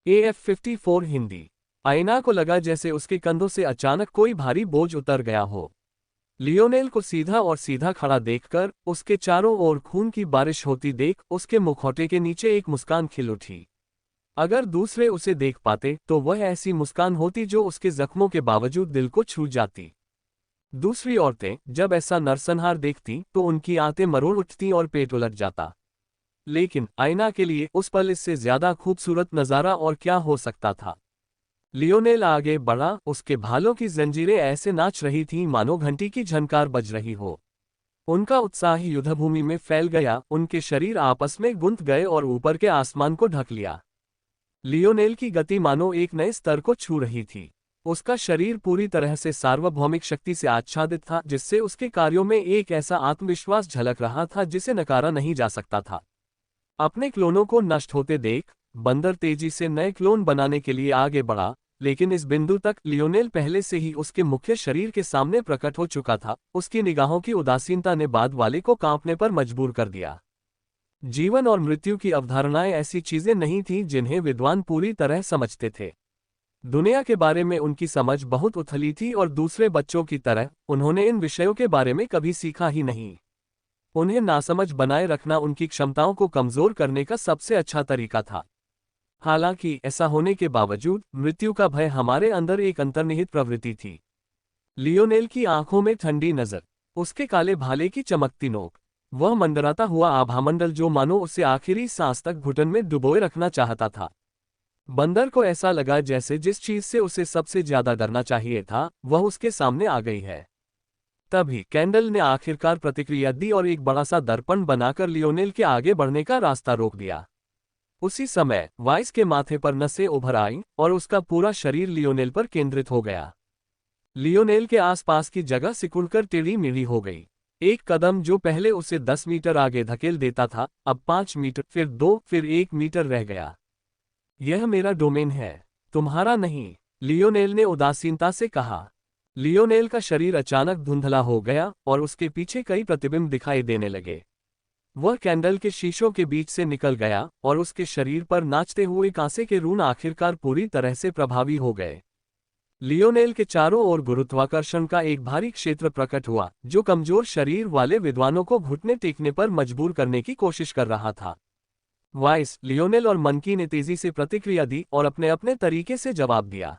AF54 Hindi. आइना को लगा जैसे उसके कंधों से अचानक कोई भारी बोझ उतर गया हो। लियोनेल को सीधा और सीधा खड़ा देखकर, उसके चारों ओर खून की बारिश होती देख उसके मुखौटे के नीचे एक मुस्कान खिल उठी। अगर दूसरे उसे देख पाते तो वह ऐसी मुस्कान होती जो उसके जख्मों के बावजूद दिल को छू जाती। दूसरी औरतें जब ऐसा नरसंहार देखती तो उनकी आंतें मरोड़ उठती और पेट उलट जाता। लेकिन आइना के लिए उस पल इससे ज्यादा खूबसूरत नजारा और क्या हो सकता था। लियोनेल आगे बढ़ा, उसके भालों की जंजीरें ऐसे नाच रही थीं मानो घंटी की झनकार बज रही हो। उनका उत्साह युद्धभूमि में फैल गया, उनके शरीर आपस में गुंथ गए और ऊपर के आसमान को ढक लिया। लियोनेल की गति मानो एक नए स्तर को छू रही थी। उसका शरीर पूरी तरह से सार्वभौमिक शक्ति से आच्छादित था, जिससे उसके कार्यों में एक ऐसा आत्मविश्वास झलक रहा था जिसे नकारा नहीं जा सकता था। अपने क्लोनों को नष्ट होते देख बंदर तेजी से नए क्लोन बनाने के लिए आगे बढ़ा, लेकिन इस बिंदु तक लियोनेल पहले से ही उसके मुख्य शरीर के सामने प्रकट हो चुका था। उसकी निगाहों की उदासीनता ने बाद वाले को कांपने पर मजबूर कर दिया। जीवन और मृत्यु की अवधारणाएं ऐसी चीजें नहीं थीं जिन्हें विद्वान पूरी तरह समझते थे। दुनिया के बारे में उनकी समझ बहुत उथली थी और दूसरे बच्चों की तरह उन्होंने इन विषयों के बारे में कभी सीखा ही नहीं। उन्हें नासमझ बनाए रखना उनकी क्षमताओं को कमजोर करने का सबसे अच्छा तरीका था। हालांकि ऐसा होने के बावजूद मृत्यु का भय हमारे अंदर एक अंतर्निहित प्रवृत्ति थी। लियोनेल की आंखों में ठंडी नजर, उसके काले भाले की चमकती नोक, वह मंडराता हुआ आभामंडल जो मानो उसे आखिरी सांस तक घुटन में डुबोए रखना चाहता था। बंदर को ऐसा लगा जैसे जिस चीज से उसे सबसे ज्यादा डरना चाहिए था वह उसके सामने आ गई है। तभी कैंडल ने आखिरकार प्रतिक्रिया दी और एक बड़ा सा दर्पण बनाकर लियोनेल के आगे बढ़ने का रास्ता रोक दिया। उसी समय वाइस के माथे पर नसें उभर आईं और उसका पूरा शरीर लियोनेल पर केंद्रित हो गया। लियोनेल के आसपास की जगह सिकुड़कर टेढ़ी मेढ़ी हो गई। एक कदम जो पहले उसे 10 मीटर आगे धकेल देता था, अब 5 मीटर, फिर 2, फिर 1 मीटर रह गया। यह मेरा डोमेन है, तुम्हारा नहीं, लियोनेल ने उदासीनता से कहा। लियोनेल का शरीर अचानक धुंधला हो गया और उसके पीछे कई प्रतिबिंब दिखाई देने लगे। वह कैंडल के शीशों के बीच से निकल गया और उसके शरीर पर नाचते हुए कांसे के रून आखिरकार पूरी तरह से प्रभावी हो गए। लियोनेल के चारों ओर गुरुत्वाकर्षण का एक भारी क्षेत्र प्रकट हुआ जो कमजोर शरीर वाले विद्वानों को घुटने टेकने पर मजबूर करने की कोशिश कर रहा था। वाइस, लियोनेल और मनकी ने तेजी से प्रतिक्रिया दी और अपने अपने तरीके से जवाब दिया।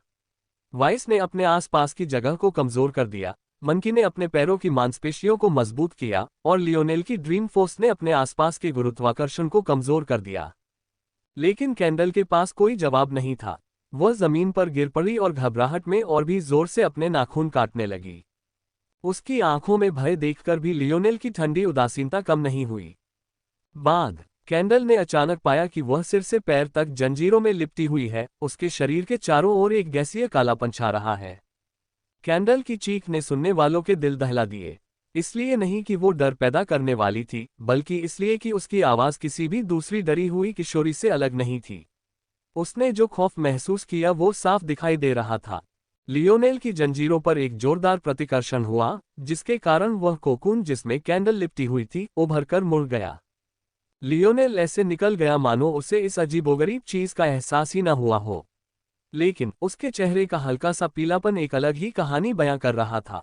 वाइस ने अपने आसपास की जगह को कमजोर कर दिया, मनकी ने अपने पैरों की मांसपेशियों को मजबूत किया और लियोनेल की ड्रीम फोर्स ने अपने आसपास के गुरुत्वाकर्षण को कमजोर कर दिया। लेकिन कैंडल के पास कोई जवाब नहीं था। वह जमीन पर गिर पड़ी और घबराहट में और भी जोर से अपने नाखून काटने लगी। उसकी आंखों में भय देखकर भी लियोनेल की ठंडी उदासीनता कम नहीं हुई। बाद कैंडल ने अचानक पाया कि वह सिर से पैर तक जंजीरों में लिपटी हुई है, उसके शरीर के चारों ओर एक गैसीय कालापन छा रहा है। कैंडल की चीख ने सुनने वालों के दिल दहला दिए, इसलिए नहीं कि वो डर पैदा करने वाली थी, बल्कि इसलिए कि उसकी आवाज किसी भी दूसरी डरी हुई किशोरी से अलग नहीं थी। उसने जो खौफ महसूस किया वो साफ दिखाई दे रहा था। लियोनेल की जंजीरों पर एक जोरदार प्रतिकर्षण हुआ, जिसके कारण वह कोकून जिसमें कैंडल लिपटी हुई थी उभरकर मुड़ गया। लियोनेल ऐसे निकल गया मानो उसे इस अजीबोगरीब चीज का एहसास ही न हुआ हो। लेकिन उसके चेहरे का हल्का सा पीलापन एक अलग ही कहानी बयां कर रहा था।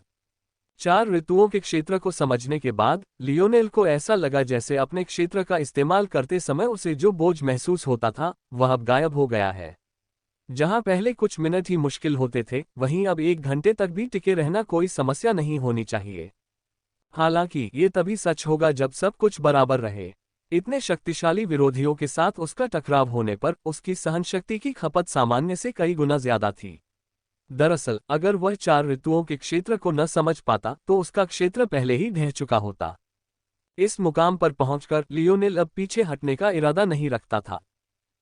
4 ऋतुओं के क्षेत्र को समझने के बाद लियोनेल को ऐसा लगा जैसे अपने क्षेत्र का इस्तेमाल करते समय उसे जो बोझ महसूस होता था वह अब गायब हो गया है। जहां पहले कुछ मिनट ही मुश्किल होते थे, वहीं अब 1 घंटे तक भी टिके रहना कोई समस्या नहीं होनी चाहिए। हालांकि ये तभी सच होगा जब सब कुछ बराबर रहे। इतने शक्तिशाली विरोधियों के साथ उसका टकराव होने पर उसकी सहनशक्ति की खपत सामान्य से कई गुना ज्यादा थी। दरअसल अगर वह 4 ऋतुओं के क्षेत्र को न समझ पाता तो उसका क्षेत्र पहले ही ढह चुका होता। इस मुकाम पर पहुंचकर लियोनेल अब पीछे हटने का इरादा नहीं रखता था।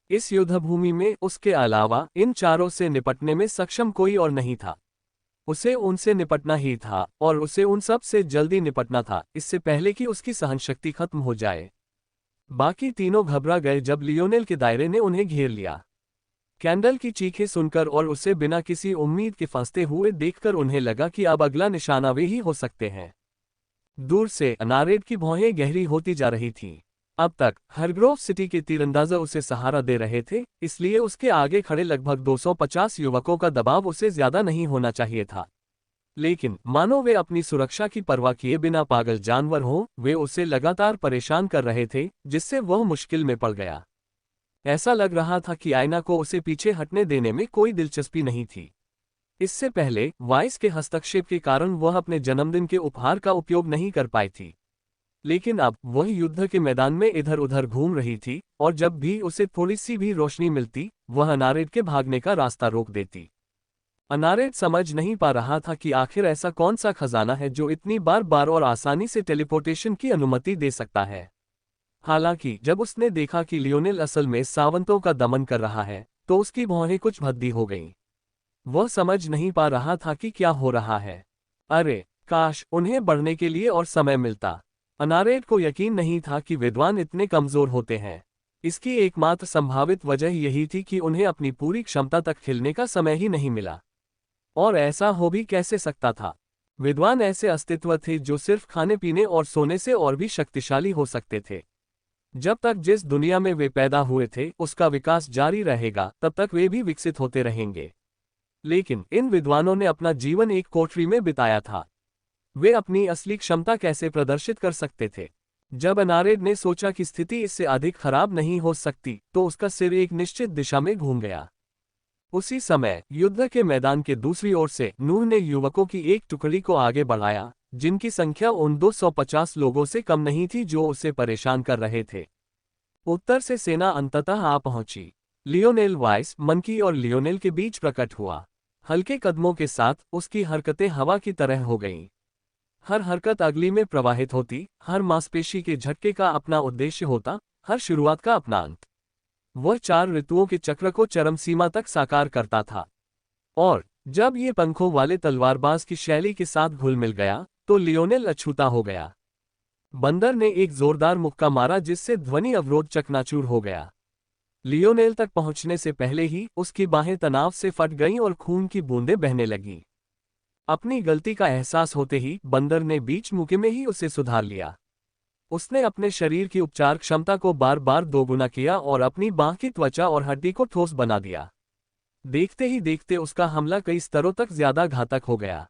इस युद्धभूमि में उसके अलावा इन चारों से निपटने में सक्षम कोई और नहीं था। उसे उनसे निपटना ही था और उसे उन सब से जल्दी निपटना था, इससे पहले कि उसकी सहनशक्ति खत्म हो जाए। बाकी तीनों घबरा गए जब लियोनेल के दायरे ने उन्हें घेर लिया। कैंडल की चीखें सुनकर और उसे बिना किसी उम्मीद के फंसते हुए देखकर उन्हें लगा कि अब अगला निशाना वे ही हो सकते हैं। दूर से अनारेड की भौहें गहरी होती जा रही थीं। अब तक हरग्रोव सिटी के तीरंदाजा उसे सहारा दे रहे थे, इसलिए उसके आगे खड़े लगभग 250 युवकों का दबाव उसे ज्यादा नहीं होना चाहिए था। लेकिन मानो वे अपनी सुरक्षा की परवाह किए बिना पागल जानवर हों, वे उसे लगातार परेशान कर रहे थे, जिससे वह मुश्किल में पड़ गया। ऐसा लग रहा था कि आयना को उसे पीछे हटने देने में कोई दिलचस्पी नहीं थी। इससे पहले वाइस के हस्तक्षेप के कारण वह अपने जन्मदिन के उपहार का उपयोग नहीं कर पाई थी। लेकिन अब वह युद्ध के मैदान में इधर उधर घूम रही थी, और जब भी उसे थोड़ी सी भी रोशनी मिलती, वह अनारेट के भागने का रास्ता रोक देती। अनारेट समझ नहीं पा रहा था कि आखिर ऐसा कौन सा खजाना है जो इतनी बार बार और आसानी से टेलीपोर्टेशन की अनुमति दे सकता है। हालांकि जब उसने देखा कि लियोनेल असल में सावंतों का दमन कर रहा है, तो उसकी भौहें कुछ भद्दी हो गईं। वह समझ नहीं पा रहा था कि क्या हो रहा है। अरे काश उन्हें बढ़ने के लिए और समय मिलता। अनारेट को यकीन नहीं था कि विद्वान इतने कमजोर होते हैं। इसकी एकमात्र संभावित वजह यही थी कि उन्हें अपनी पूरी क्षमता तक खिलने का समय ही नहीं मिला। और ऐसा हो भी कैसे सकता था? विद्वान ऐसे अस्तित्व थे जो सिर्फ खाने पीने और सोने से और भी शक्तिशाली हो सकते थे। जब तक जिस दुनिया में वे पैदा हुए थे उसका विकास जारी रहेगा, तब तक वे भी विकसित होते रहेंगे। लेकिन इन विद्वानों ने अपना जीवन एक कोठरी में बिताया था। वे अपनी असली क्षमता कैसे प्रदर्शित कर सकते थे? जब अनारेड ने सोचा कि स्थिति इससे अधिक खराब नहीं हो सकती, तो उसका सिर एक निश्चित दिशा में घूम गया। उसी समय युद्ध के मैदान के दूसरी ओर से नूह ने युवकों की एक टुकड़ी को आगे बढ़ाया, जिनकी संख्या उन 250 लोगों से कम नहीं थी जो उसे परेशान कर रहे थे। उत्तर से सेना अंततः आ पहुंची। लियोनेल वाइस, मंकी और लियोनेल के बीच प्रकट हुआ। हल्के कदमों के साथ उसकी हरकतें हवा की तरह हो गईं। हर हरकत अगली में प्रवाहित होती, हर मांसपेशी के झटके का अपना उद्देश्य होता, हर शुरुआत का अपना अंत। वह 4 ऋतुओं के चक्र को चरम सीमा तक साकार करता था। और जब ये पंखों वाले तलवारबाज की शैली के साथ घुल मिल गया, तो लियोनेल अछूता हो गया। बंदर ने एक जोरदार मुक्का मारा जिससे ध्वनि अवरोध चकनाचूर हो गया। लियोनेल तक पहुंचने से पहले ही उसकी बाहें तनाव से फट गईं और खून की बूंदें बहने लगीं। अपनी गलती का एहसास होते ही बंदर ने बीच मुके में ही उसे सुधार लिया। उसने अपने शरीर की उपचार क्षमता को बार बार दोगुना किया और अपनी बांह की त्वचा और हड्डी को ठोस बना दिया। देखते ही देखते उसका हमला कई स्तरों तक ज्यादा घातक हो गया।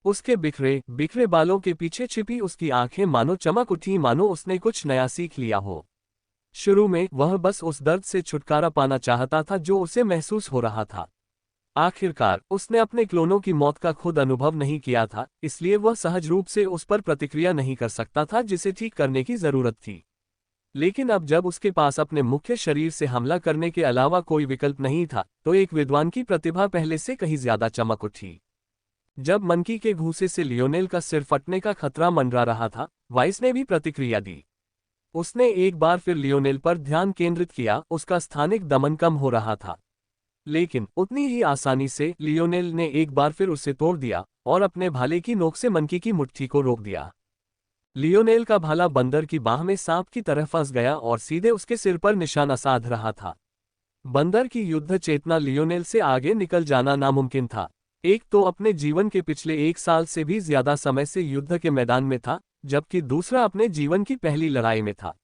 उसके बिखरे बिखरे बालों के पीछे छिपी उसकी आंखें मानो चमक उठी, मानो उसने कुछ नया सीख लिया हो। शुरू में वह बस उस दर्द से छुटकारा पाना चाहता था जो उसे महसूस हो रहा था। आखिरकार उसने अपने क्लोनों की मौत का खुद अनुभव नहीं किया था, इसलिए वह सहज रूप से उस पर प्रतिक्रिया नहीं कर सकता था जिसे ठीक करने की जरूरत थी। लेकिन अब जब उसके पास अपने मुख्य शरीर से हमला करने के अलावा कोई विकल्प नहीं था, तो एक विद्वान की प्रतिभा पहले से कहीं ज्यादा चमक उठी। जब मंकी के घूंसे से लियोनेल का सिर फटने का खतरा मंडरा रहा था, वाइस ने भी प्रतिक्रिया दी। उसने एक बार फिर लियोनेल पर ध्यान केंद्रित किया। उसका स्थानिक दमन कम हो रहा था, लेकिन उतनी ही आसानी से लियोनेल ने एक बार फिर उसे तोड़ दिया और अपने भाले की नोक से मंकी की मुट्ठी को रोक दिया। लियोनेल का भाला बंदर की बाह में सांप की तरह फंस गया और सीधे उसके सिर पर निशाना साध रहा था। बंदर की युद्ध चेतना लियोनेल से आगे निकल जाना नामुमकिन था। एक तो अपने जीवन के पिछले 1 साल से भी ज्यादा समय से युद्ध के मैदान में था, जबकि दूसरा अपने जीवन की पहली लड़ाई में था।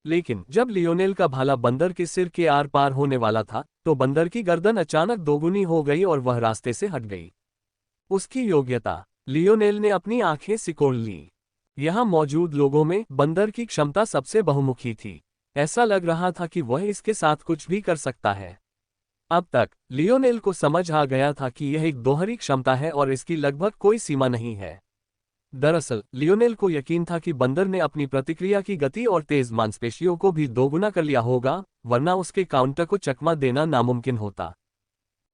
लेकिन जब लियोनेल का भाला बंदर के सिर के आर पार होने वाला था, तो बंदर की गर्दन अचानक दोगुनी हो गई और वह रास्ते से हट गई। उसकी योग्यता। लियोनेल ने अपनी आंखें सिकोड़ लीं। यहां मौजूद लोगों में बंदर की क्षमता सबसे बहुमुखी थी। ऐसा लग रहा था कि वह इसके साथ कुछ भी कर सकता है। अब तक लियोनेल को समझ आ गया था कि यह एक दोहरी क्षमता है और इसकी लगभग कोई सीमा नहीं है। दरअसल लियोनेल को यकीन था कि बंदर ने अपनी प्रतिक्रिया की गति और तेज मांसपेशियों को भी दोगुना कर लिया होगा, वरना उसके काउंटर को चकमा देना नामुमकिन होता।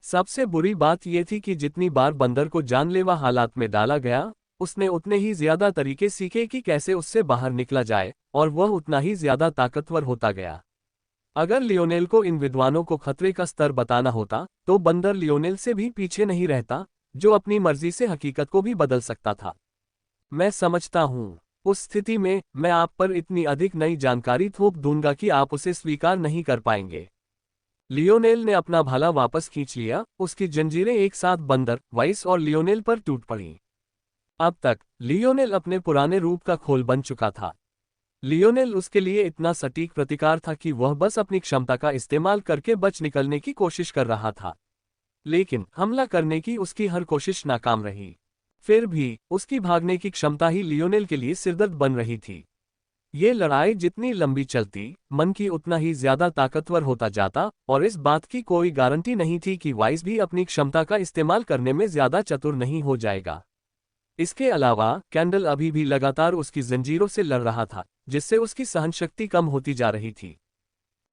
सबसे बुरी बात यह थी कि जितनी बार बंदर को जानलेवा हालात में डाला गया, उसने उतने ही ज्यादा तरीके सीखे कि कैसे उससे बाहर निकला जाए, और वह उतना ही ज्यादा ताकतवर होता गया। अगर लियोनेल को इन विद्वानों को खतरे का स्तर बताना होता, तो बंदर लियोनेल से भी पीछे नहीं रहता, जो अपनी मर्जी से हकीकत को भी बदल सकता था। मैं समझता हूँ, उस स्थिति में मैं आप पर इतनी अधिक नई जानकारी थोप दूंगा कि आप उसे स्वीकार नहीं कर पाएंगे। लियोनेल ने अपना भाला वापस खींच लिया। उसकी जंजीरें एक साथ बंदर, वाइस और लियोनेल पर टूट पड़ीं। अब तक लियोनेल अपने पुराने रूप का खोल बन चुका था। लियोनेल उसके लिए इतना सटीक प्रतिकार था कि वह बस अपनी क्षमता का इस्तेमाल करके बच निकलने की कोशिश कर रहा था। लेकिन हमला करने की उसकी हर कोशिश नाकाम रही। फिर भी उसकी भागने की क्षमता ही लियोनेल के लिए सिरदर्द बन रही थी। ये लड़ाई जितनी लंबी चलती, मन की उतना ही ज्यादा ताकतवर होता जाता, और इस बात की कोई गारंटी नहीं थी कि वाइस भी अपनी क्षमता का इस्तेमाल करने में ज्यादा चतुर नहीं हो जाएगा। इसके अलावा कैंडल अभी भी लगातार उसकी जंजीरों से लड़ रहा था, जिससे उसकी सहनशक्ति कम होती जा रही थी।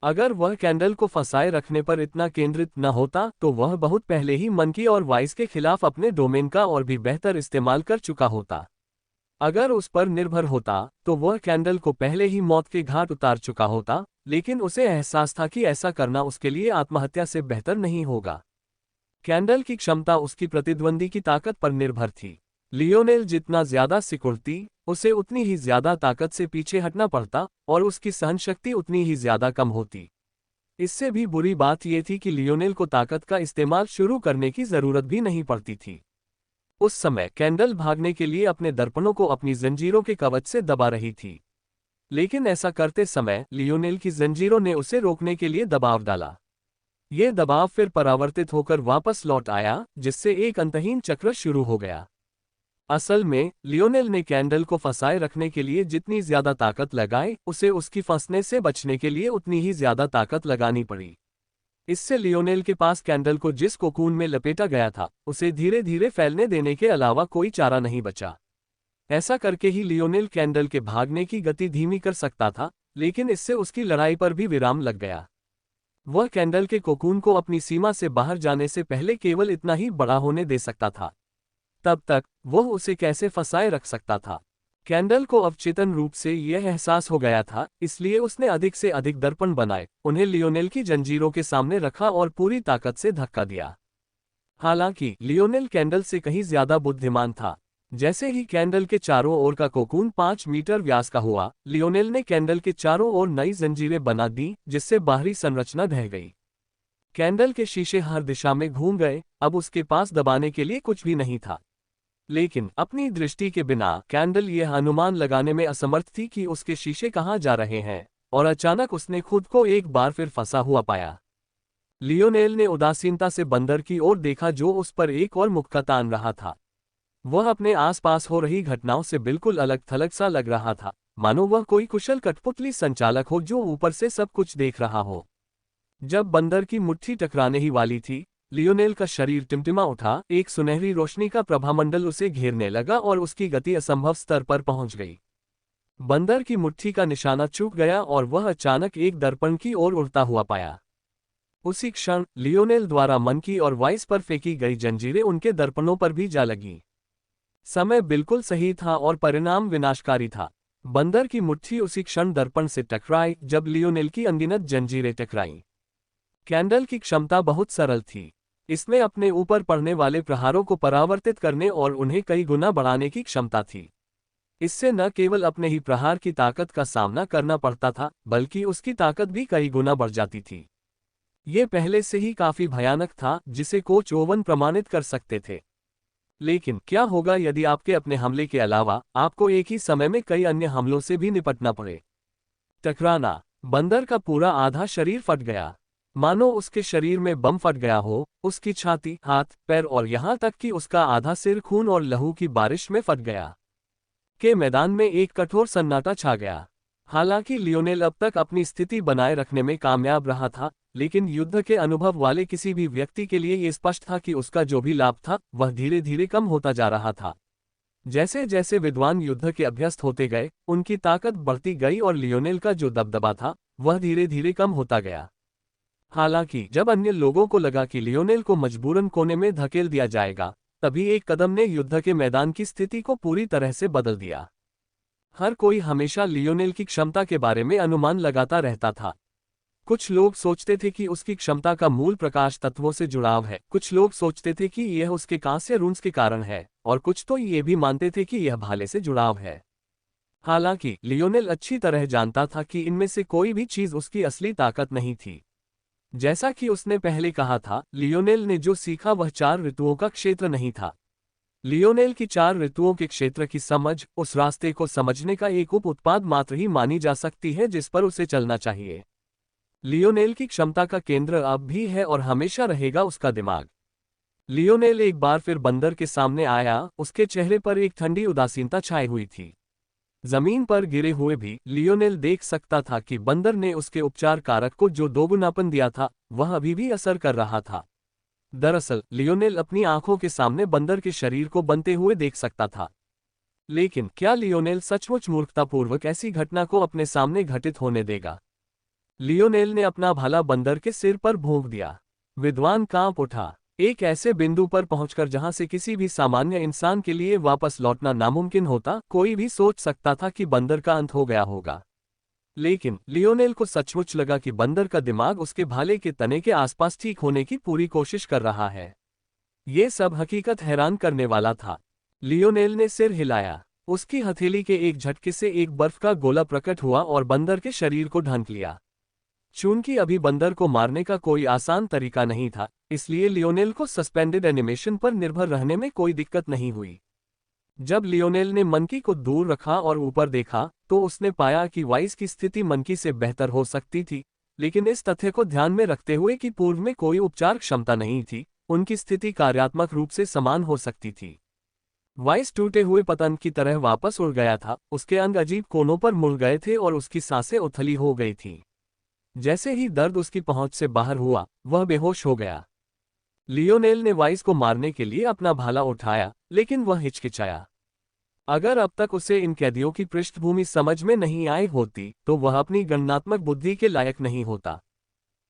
अगर वह कैंडल को फंसाए रखने पर इतना केंद्रित न होता तो वह बहुत पहले ही मंकी और वाइस के खिलाफ अपने डोमेन का और भी बेहतर इस्तेमाल कर चुका होता। अगर उस पर निर्भर होता तो वह कैंडल को पहले ही मौत के घाट उतार चुका होता, लेकिन उसे एहसास था कि ऐसा करना उसके लिए आत्महत्या से बेहतर नहीं होगा। कैंडल की क्षमता उसकी प्रतिद्वंदी की ताकत पर निर्भर थी। लियोनेल जितना ज्यादा सिकुड़ती, उसे उतनी ही ज्यादा ताकत से पीछे हटना पड़ता और उसकी सहनशक्ति उतनी ही ज्यादा कम होती। इससे भी बुरी बात यह थी कि लियोनेल को ताकत का इस्तेमाल शुरू करने की जरूरत भी नहीं पड़ती थी। उस समय कैंडल भागने के लिए अपने दर्पणों को अपनी जंजीरों के कवच से दबा रही थी। लेकिन ऐसा करते समय लियोनेल की जंजीरों ने उसे रोकने के लिए दबाव डाला। यह दबाव फिर परावर्तित होकर वापस लौट आया, जिससे एक अंतहीन चक्र शुरू हो गया। असल में लियोनेल ने कैंडल को फंसाए रखने के लिए जितनी ज्यादा ताकत लगाई, उसे उसकी फंसने से बचने के लिए उतनी ही ज्यादा ताकत लगानी पड़ी। इससे लियोनेल के पास कैंडल को जिस कोकून में लपेटा गया था, उसे धीरे धीरे फैलने देने के अलावा कोई चारा नहीं बचा। ऐसा करके ही लियोनेल कैंडल के भागने की गति धीमी कर सकता था, लेकिन इससे उसकी लड़ाई पर भी विराम लग गया। वह कैंडल के कोकून को अपनी सीमा से बाहर जाने से पहले केवल इतना ही बड़ा होने दे सकता था। तब तक वह उसे कैसे फंसाए रख सकता था। कैंडल को अवचेतन रूप से यह एहसास हो गया था, इसलिए उसने अधिक से अधिक दर्पण बनाए, उन्हें लियोनेल की जंजीरों के सामने रखा और पूरी ताकत से धक्का दिया। हालांकि लियोनेल कैंडल से कहीं ज्यादा बुद्धिमान था। जैसे ही कैंडल के चारों ओर का कोकून 5 मीटर व्यास का हुआ, लियोनेल ने कैंडल के चारों ओर नई जंजीरें बना दी, जिससे बाहरी संरचना ढह गई। कैंडल के शीशे हर दिशा में घूम गए, अब उसके पास दबाने के लिए कुछ भी नहीं था। लेकिन अपनी दृष्टि के बिना कैंडल यह अनुमान लगाने में असमर्थ थी कि उसके शीशे कहाँ जा रहे हैं, और अचानक उसने खुद को एक बार फिर फंसा हुआ पाया। लियोनेल ने उदासीनता से बंदर की ओर देखा, जो उस पर एक और मुक्का तान रहा था। वह अपने आसपास हो रही घटनाओं से बिल्कुल अलग थलग सा लग रहा था, मानो वह कोई कुशल कठपुतली संचालक हो जो ऊपर से सब कुछ देख रहा हो। जब बंदर की मुट्ठी टकराने ही वाली थी, लियोनेल का शरीर टिमटिमा उठा, एक सुनहरी रोशनी का प्रभामंडल उसे घेरने लगा और उसकी गति असंभव स्तर पर पहुंच गई। बंदर की मुट्ठी का निशाना चूक गया और वह अचानक एक दर्पण की ओर उड़ता हुआ पाया। उसी क्षण लियोनेल द्वारा मंकी और वाइस पर फेंकी गई जंजीरें उनके दर्पणों पर भी जा लगीं। समय बिल्कुल सही था और परिणाम विनाशकारी था। बंदर की मुट्ठी उसी क्षण दर्पण से टकराई जब लियोनेल की अनगिनत जंजीरें टकराईं। कैंडल की क्षमता बहुत सरल थी। इसमें अपने ऊपर पड़ने वाले प्रहारों को परावर्तित करने और उन्हें कई गुना बढ़ाने की क्षमता थी। इससे न केवल अपने ही प्रहार की ताकत का सामना करना पड़ता था, बल्कि उसकी ताकत भी कई गुना बढ़ जाती थी। ये पहले से ही काफी भयानक था, जिसे कोच ओवन प्रमाणित कर सकते थे। लेकिन क्या होगा यदि आपके अपने हमले के अलावा आपको एक ही समय में कई अन्य हमलों से भी निपटना पड़े? टकराना। बंदर का पूरा आधा शरीर फट गया, मानो उसके शरीर में बम फट गया हो। उसकी छाती, हाथ, पैर और यहां तक कि उसका आधा सिर खून और लहू की बारिश में फट गया। के मैदान में एक कठोर सन्नाटा छा गया। हालांकि लियोनेल अब तक अपनी स्थिति बनाए रखने में कामयाब रहा था, लेकिन युद्ध के अनुभव वाले किसी भी व्यक्ति के लिए यह स्पष्ट था कि उसका जो भी लाभ था वह धीरे धीरे कम होता जा रहा था। जैसे जैसे विद्वान युद्ध के अभ्यस्त होते गए, उनकी ताकत बढ़ती गई और लियोनेल का जो दबदबा था वह धीरे धीरे कम होता गया। हालांकि जब अन्य लोगों को लगा कि लियोनेल को मजबूरन कोने में धकेल दिया जाएगा, तभी एक कदम ने युद्ध के मैदान की स्थिति को पूरी तरह से बदल दिया। हर कोई हमेशा लियोनेल की क्षमता के बारे में अनुमान लगाता रहता था। कुछ लोग सोचते थे कि उसकी क्षमता का मूल प्रकाश तत्वों से जुड़ाव है, कुछ लोग सोचते थे कि यह उसके कांस्य रून्स के कारण है, और कुछ तो ये भी मानते थे कि यह भाले से जुड़ाव है। हालांकि लियोनेल अच्छी तरह जानता था कि इनमें से कोई भी चीज उसकी असली ताकत नहीं थी। जैसा कि उसने पहले कहा था, लियोनेल ने जो सीखा वह 4 ऋतुओं का क्षेत्र नहीं था। लियोनेल की 4 ऋतुओं के क्षेत्र की समझ उस रास्ते को समझने का एक उप उत्पाद मात्र ही मानी जा सकती है जिस पर उसे चलना चाहिए। लियोनेल की क्षमता का केंद्र अब भी है और हमेशा रहेगा उसका दिमाग। लियोनेल एक बार फिर बंदर के सामने आया, उसके चेहरे पर एक ठंडी उदासीनता छाई हुई थी। जमीन पर गिरे हुए भी लियोनेल देख सकता था कि बंदर ने उसके उपचार कारक को जो दोगुनापन दिया था वह अभी भी असर कर रहा था। दरअसल लियोनेल अपनी आंखों के सामने बंदर के शरीर को बनते हुए देख सकता था। लेकिन क्या लियोनेल सचमुच मूर्खतापूर्वक ऐसी घटना को अपने सामने घटित होने देगा? लियोनेल ने अपना भाला बंदर के सिर पर भोंक दिया। विद्वान कांप उठा। एक ऐसे बिंदु पर पहुंचकर जहां से किसी भी सामान्य इंसान के लिए वापस लौटना नामुमकिन होता, कोई भी सोच सकता था कि बंदर का अंत हो गया होगा। लेकिन लियोनेल को सचमुच लगा कि बंदर का दिमाग उसके भाले के तने के आसपास ठीक होने की पूरी कोशिश कर रहा है। ये सब हकीकत हैरान करने वाला था। लियोनेल ने सिर हिलाया। उसकी हथेली के एक झटके से एक बर्फ का गोला प्रकट हुआ और बंदर के शरीर को ढंक लिया। चूंकि अभी बंदर को मारने का कोई आसान तरीका नहीं था, इसलिए लियोनेल को सस्पेंडेड एनिमेशन पर निर्भर रहने में कोई दिक्कत नहीं हुई। जब लियोनेल ने मनकी को दूर रखा और ऊपर देखा, तो उसने पाया कि वाइस की स्थिति मनकी से बेहतर हो सकती थी, लेकिन इस तथ्य को ध्यान में रखते हुए कि पूर्व में कोई उपचार क्षमता नहीं थी, उनकी स्थिति कार्यात्मक रूप से समान हो सकती थी। वाइस टूटे हुए पतंग की तरह वापस उड़ गया था, उसके अंग अजीब कोनों पर मुड़ गए थे और उसकी सांसें उथली हो गई थीं। जैसे ही दर्द उसकी पहुंच से बाहर हुआ, वह बेहोश हो गया। लियोनेल ने वाइस को मारने के लिए अपना भाला उठाया, लेकिन वह हिचकिचाया। अगर अब तक उसे इन कैदियों की पृष्ठभूमि समझ में नहीं आई होती, तो वह अपनी गणनात्मक बुद्धि के लायक नहीं होता।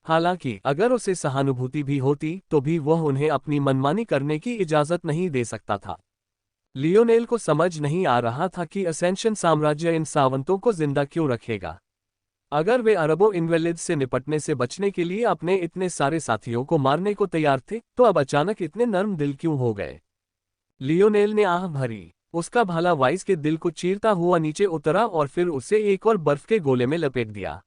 हालांकि अगर उसे सहानुभूति भी होती, तो भी वह उन्हें अपनी मनमानी करने की इजाजत नहीं दे सकता था। लियोनेल को समझ नहीं आ रहा था कि असेंशन साम्राज्य इन सावंतों को जिंदा क्यों रखेगा। अगर वे अरबों इनवेलिड्स से निपटने से बचने के लिए अपने इतने सारे साथियों को मारने को तैयार थे, तो अब अचानक इतने नर्म दिल क्यों हो गए? लियोनेल ने आह भरी। उसका भाला वाइस के दिल को चीरता हुआ नीचे उतरा और फिर उसे एक और बर्फ के गोले में लपेट दिया।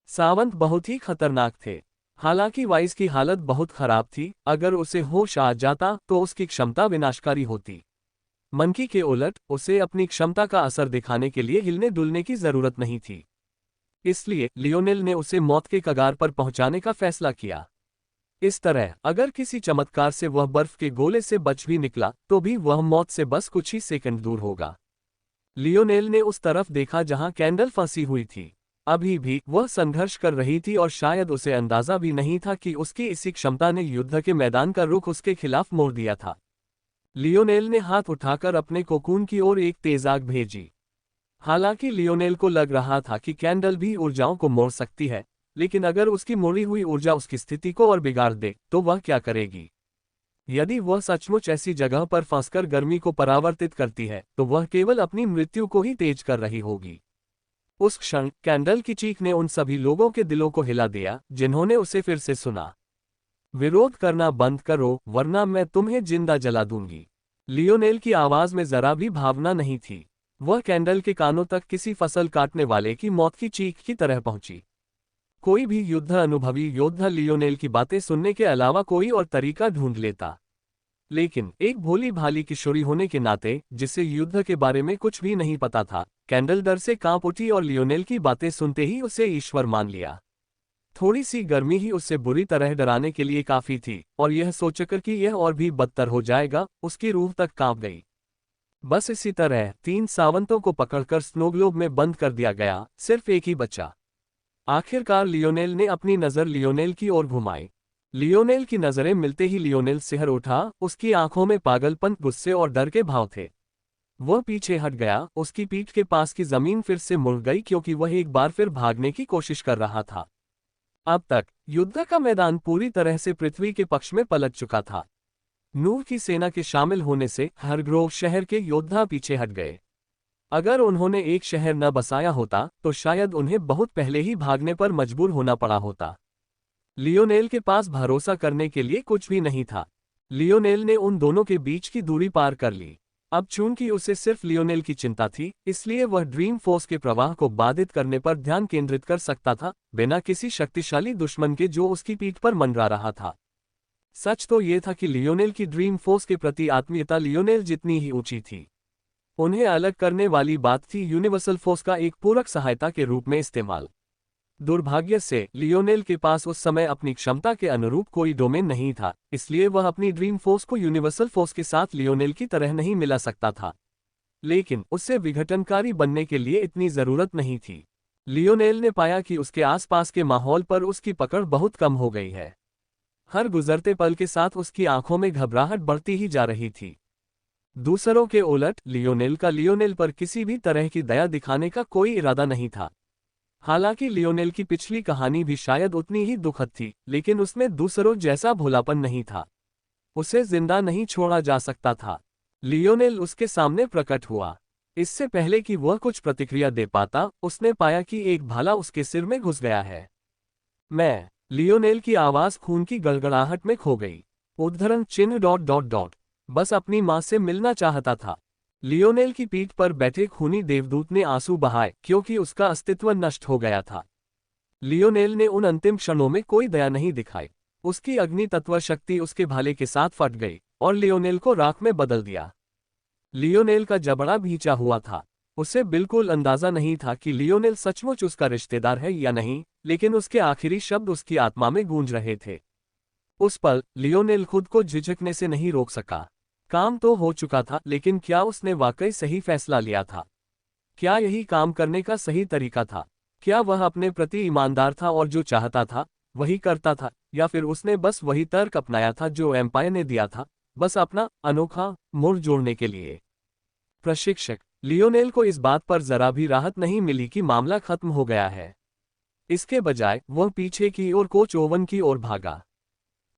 सावंत बहुत ही खतरनाक थे। हालांकि वाइस की हालत बहुत खराब थी, अगर उसे होश आ जाता तो उसकी क्षमता विनाशकारी होती। मनकी के उलट, उसे अपनी क्षमता का असर दिखाने के लिए हिलने डुलने की जरूरत नहीं थी। इसलिए लियोनेल ने उसे मौत के कगार पर पहुंचाने का फैसला किया। इस तरह अगर किसी चमत्कार से वह बर्फ के गोले से बच भी निकला, तो भी वह मौत से बस कुछ ही सेकंड दूर होगा। लियोनेल ने उस तरफ देखा जहां कैंडल फंसी हुई थी। अभी भी वह संघर्ष कर रही थी और शायद उसे अंदाजा भी नहीं था कि उसकी इसी क्षमता ने युद्ध के मैदान का रुख उसके खिलाफ मोड़ दिया था। लियोनेल ने हाथ उठाकर अपने कोकून की ओर एक तेज आग भेजी। हालांकि लियोनेल को लग रहा था कि कैंडल भी ऊर्जाओं को मोड़ सकती है, लेकिन अगर उसकी मोड़ी हुई ऊर्जा उसकी स्थिति को और बिगाड़ दे, तो वह क्या करेगी? यदि वह सचमुच ऐसी जगह पर फंसकर गर्मी को परावर्तित करती है, तो वह केवल अपनी मृत्यु को ही तेज कर रही होगी। उस क्षण कैंडल की चीख ने उन सभी लोगों के दिलों को हिला दिया जिन्होंने उसे फिर से सुना। विरोध करना बंद करो, वरना मैं तुम्हें जिंदा जला दूंगी। लियोनेल की आवाज में जरा भी भावना नहीं थी। वह कैंडल के कानों तक किसी फसल काटने वाले की मौत की चीख की तरह पहुंची। कोई भी युद्ध अनुभवी योद्धा लियोनेल की बातें सुनने के अलावा कोई और तरीका ढूंढ लेता। लेकिन एक भोली भाली किशोरी होने के नाते, जिसे युद्ध के बारे में कुछ भी नहीं पता था, कैंडल डर से कांप उठी और लियोनेल की बातें सुनते ही उसे ईश्वर मान लिया। थोड़ी सी गर्मी ही उससे बुरी तरह डराने के लिए काफी थी, और यह सोचकर कि यह और भी बदतर हो जाएगा, उसकी रूह तक कांप गई। बस इसी तरह 3 सावंतों को पकड़कर स्नोग्लोब में बंद कर दिया गया, सिर्फ एक ही बचा। आखिरकार लियोनेल ने अपनी नजर लियोनेल की ओर घुमाई। लियोनेल की नजरें मिलते ही लियोनेल सिहर उठा, उसकी आंखों में पागलपन, गुस्से और डर के भाव थे। वह पीछे हट गया, उसकी पीठ के पास की जमीन फिर से मुड़ गई क्योंकि वह एक बार फिर भागने की कोशिश कर रहा था। अब तक युद्ध का मैदान पूरी तरह से पृथ्वी के पक्ष में पलट चुका था। नूर की सेना के शामिल होने से हरग्रोव शहर के योद्धा पीछे हट गए। अगर उन्होंने एक शहर न बसाया होता, तो शायद उन्हें बहुत पहले ही भागने पर मजबूर होना पड़ा होता। लियोनेल के पास भरोसा करने के लिए कुछ भी नहीं था। लियोनेल ने उन दोनों के बीच की दूरी पार कर ली। अब चूंकि उसे सिर्फ लियोनेल की चिंता थी, इसलिए वह ड्रीम फोर्स के प्रवाह को बाधित करने पर ध्यान केंद्रित कर सकता था, बिना किसी शक्तिशाली दुश्मन के जो उसकी पीठ पर मंडरा रहा था। सच तो ये था कि लियोनेल की ड्रीम फोर्स के प्रति आत्मीयता लियोनेल जितनी ही ऊंची थी। उन्हें अलग करने वाली बात थी यूनिवर्सल फोर्स का एक पूरक सहायता के रूप में इस्तेमाल। दुर्भाग्य से लियोनेल के पास उस समय अपनी क्षमता के अनुरूप कोई डोमेन नहीं था, इसलिए वह अपनी ड्रीम फोर्स को यूनिवर्सल फोर्स के साथ लियोनेल की तरह नहीं मिला सकता था। लेकिन उससे विघटनकारी बनने के लिए इतनी जरूरत नहीं थी। लियोनेल ने पाया कि उसके आसपास के माहौल पर उसकी पकड़ बहुत कम हो गई है। हर गुजरते पल के साथ उसकी आंखों में घबराहट बढ़ती ही जा रही थी। दूसरों के उलट लियोनेल पर किसी भी तरह की दया दिखाने का कोई इरादा नहीं था। हालांकि लियोनेल की पिछली कहानी भी शायद उतनी ही दुखद थी, लेकिन उसमें दूसरों जैसा भोलापन नहीं था। उसे जिंदा नहीं छोड़ा जा सकता था। लियोनेल उसके सामने प्रकट हुआ। इससे पहले कि वह कुछ प्रतिक्रिया दे पाता, उसने पाया कि एक भाला उसके सिर में घुस गया है। मैं लियोनेल की आवाज खून की गड़गड़ाहट में खो गई। उद्धरण चिन्ह ... बस अपनी मां से मिलना चाहता था। लियोनेल की पीठ पर बैठे खूनी देवदूत ने आंसू बहाए क्योंकि उसका अस्तित्व नष्ट हो गया था। लियोनेल ने उन अंतिम क्षणों में कोई दया नहीं दिखाई। उसकी अग्नि तत्व शक्ति उसके भाले के साथ फट गई और लियोनेल को राख में बदल दिया। लियोनेल का जबड़ा भींचा हुआ था। उसे बिल्कुल अंदाजा नहीं था कि लियोनेल सचमुच उसका रिश्तेदार है या नहीं, लेकिन उसके आखिरी शब्द उसकी आत्मा में गूंज रहे थे। उस पल लियोनेल खुद को झिझकने से नहीं रोक सका। काम तो हो चुका था, लेकिन क्या उसने वाकई सही फैसला लिया था? क्या यही काम करने का सही तरीका था? क्या वह अपने प्रति ईमानदार था और जो चाहता था वही करता था, या फिर उसने बस वही तर्क अपनाया था जो एम्पायर ने दिया था, बस अपना अनोखा मोड़ जोड़ने के लिए? प्रशिक्षक लियोनेल को इस बात पर जरा भी राहत नहीं मिली कि मामला खत्म हो गया है। इसके बजाय वह पीछे की ओर कोच ओवन की ओर भागा।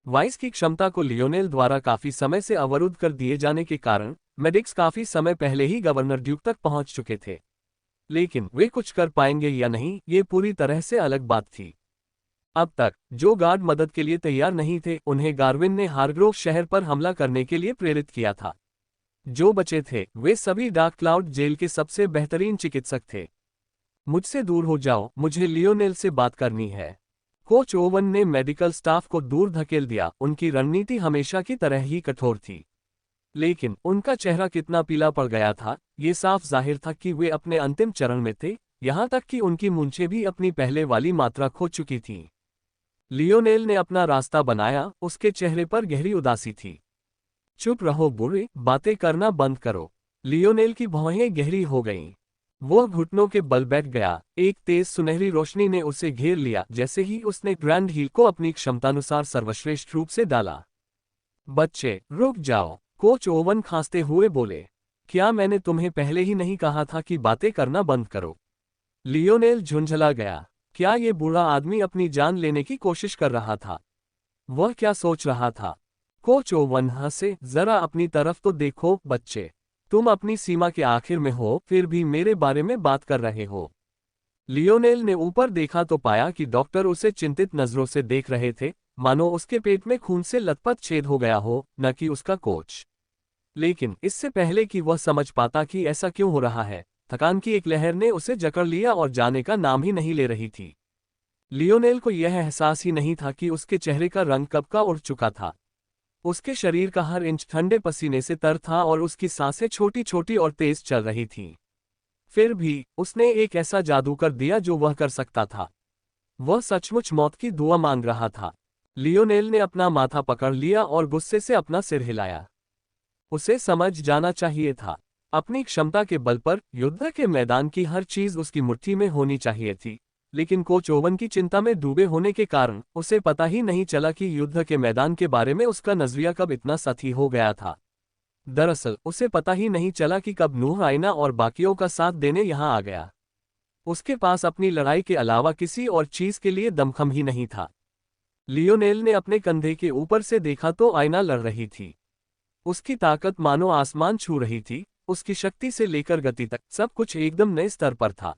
वाइस की क्षमता को लियोनेल द्वारा काफी समय से अवरुद्ध कर दिए जाने के कारण मेडिक्स काफी समय पहले ही गवर्नर ड्यूक तक पहुंच चुके थे। लेकिन वे कुछ कर पाएंगे या नहीं, ये पूरी तरह से अलग बात थी। अब तक जो गार्ड मदद के लिए तैयार नहीं थे, उन्हें गार्विन ने हार्ग्रोव शहर पर हमला करने के लिए प्रेरित किया था। जो बचे थे वे सभी डार्क क्लाउड जेल के सबसे बेहतरीन चिकित्सक थे। मुझसे दूर हो जाओ, मुझे लियोनेल से बात करनी है। कोच ओवन ने मेडिकल स्टाफ को दूर धकेल दिया। उनकी रणनीति हमेशा की तरह ही कठोर थी, लेकिन उनका चेहरा कितना पीला पड़ गया था, ये साफ जाहिर था कि वे अपने अंतिम चरण में थे। यहां तक कि उनकी मूंछें भी अपनी पहले वाली मात्रा खो चुकी थीं। लियोनेल ने अपना रास्ता बनाया। उसके चेहरे पर गहरी उदासी थी। चुप रहो बुरे, बातें करना बंद करो। लियोनेल की भौहें गहरी हो गईं। वह घुटनों के बल बैठ गया। एक तेज सुनहरी रोशनी ने उसे घेर लिया जैसे ही उसने ग्रैंड हील को अपनी क्षमतानुसार सर्वश्रेष्ठ रूप से डाला। बच्चे रुक जाओ, कोच ओवन खांसते हुए बोले। क्या मैंने तुम्हें पहले ही नहीं कहा था कि बातें करना बंद करो? लियोनेल झुंझला गया। क्या ये बूढ़ा आदमी अपनी जान लेने की कोशिश कर रहा था? वह क्या सोच रहा था? कोच ओवन हंसे। जरा अपनी तरफ तो देखो बच्चे, तुम अपनी सीमा के आखिर में हो, फिर भी मेरे बारे में बात कर रहे हो। लियोनेल ने ऊपर देखा तो पाया कि डॉक्टर उसे चिंतित नजरों से देख रहे थे, मानो उसके पेट में खून से लथपथ छेद हो गया हो, न कि उसका कोच। लेकिन इससे पहले कि वह समझ पाता कि ऐसा क्यों हो रहा है, थकान की एक लहर ने उसे जकड़ लिया और जाने का नाम ही नहीं ले रही थी। लियोनेल को यह एहसास ही नहीं था कि उसके चेहरे का रंग कब का उड़ चुका था। उसके शरीर का हर इंच ठंडे पसीने से तर था और उसकी सांसें छोटी छोटी और तेज चल रही थीं। फिर भी उसने एक ऐसा जादू कर दिया जो वह कर सकता था। वह सचमुच मौत की दुआ मांग रहा था। लियोनेल ने अपना माथा पकड़ लिया और गुस्से से अपना सिर हिलाया। उसे समझ जाना चाहिए था। अपनी क्षमता के बल पर युद्ध के मैदान की हर चीज उसकी मुट्ठी में होनी चाहिए थी, लेकिन कोच ओवन की चिंता में डूबे होने के कारण उसे पता ही नहीं चला कि युद्ध के मैदान के बारे में उसका नजरिया कब इतना सही हो गया था। दरअसल उसे पता ही नहीं चला कि कब नूह आइना और बाकियों का साथ देने यहाँ आ गया। उसके पास अपनी लड़ाई के अलावा किसी और चीज के लिए दमखम ही नहीं था। लियोनेल ने अपने कंधे के ऊपर से देखा तो आइना लड़ रही थी। उसकी ताकत मानो आसमान छू रही थी। उसकी शक्ति से लेकर गति तक सब कुछ एकदम नए स्तर पर था।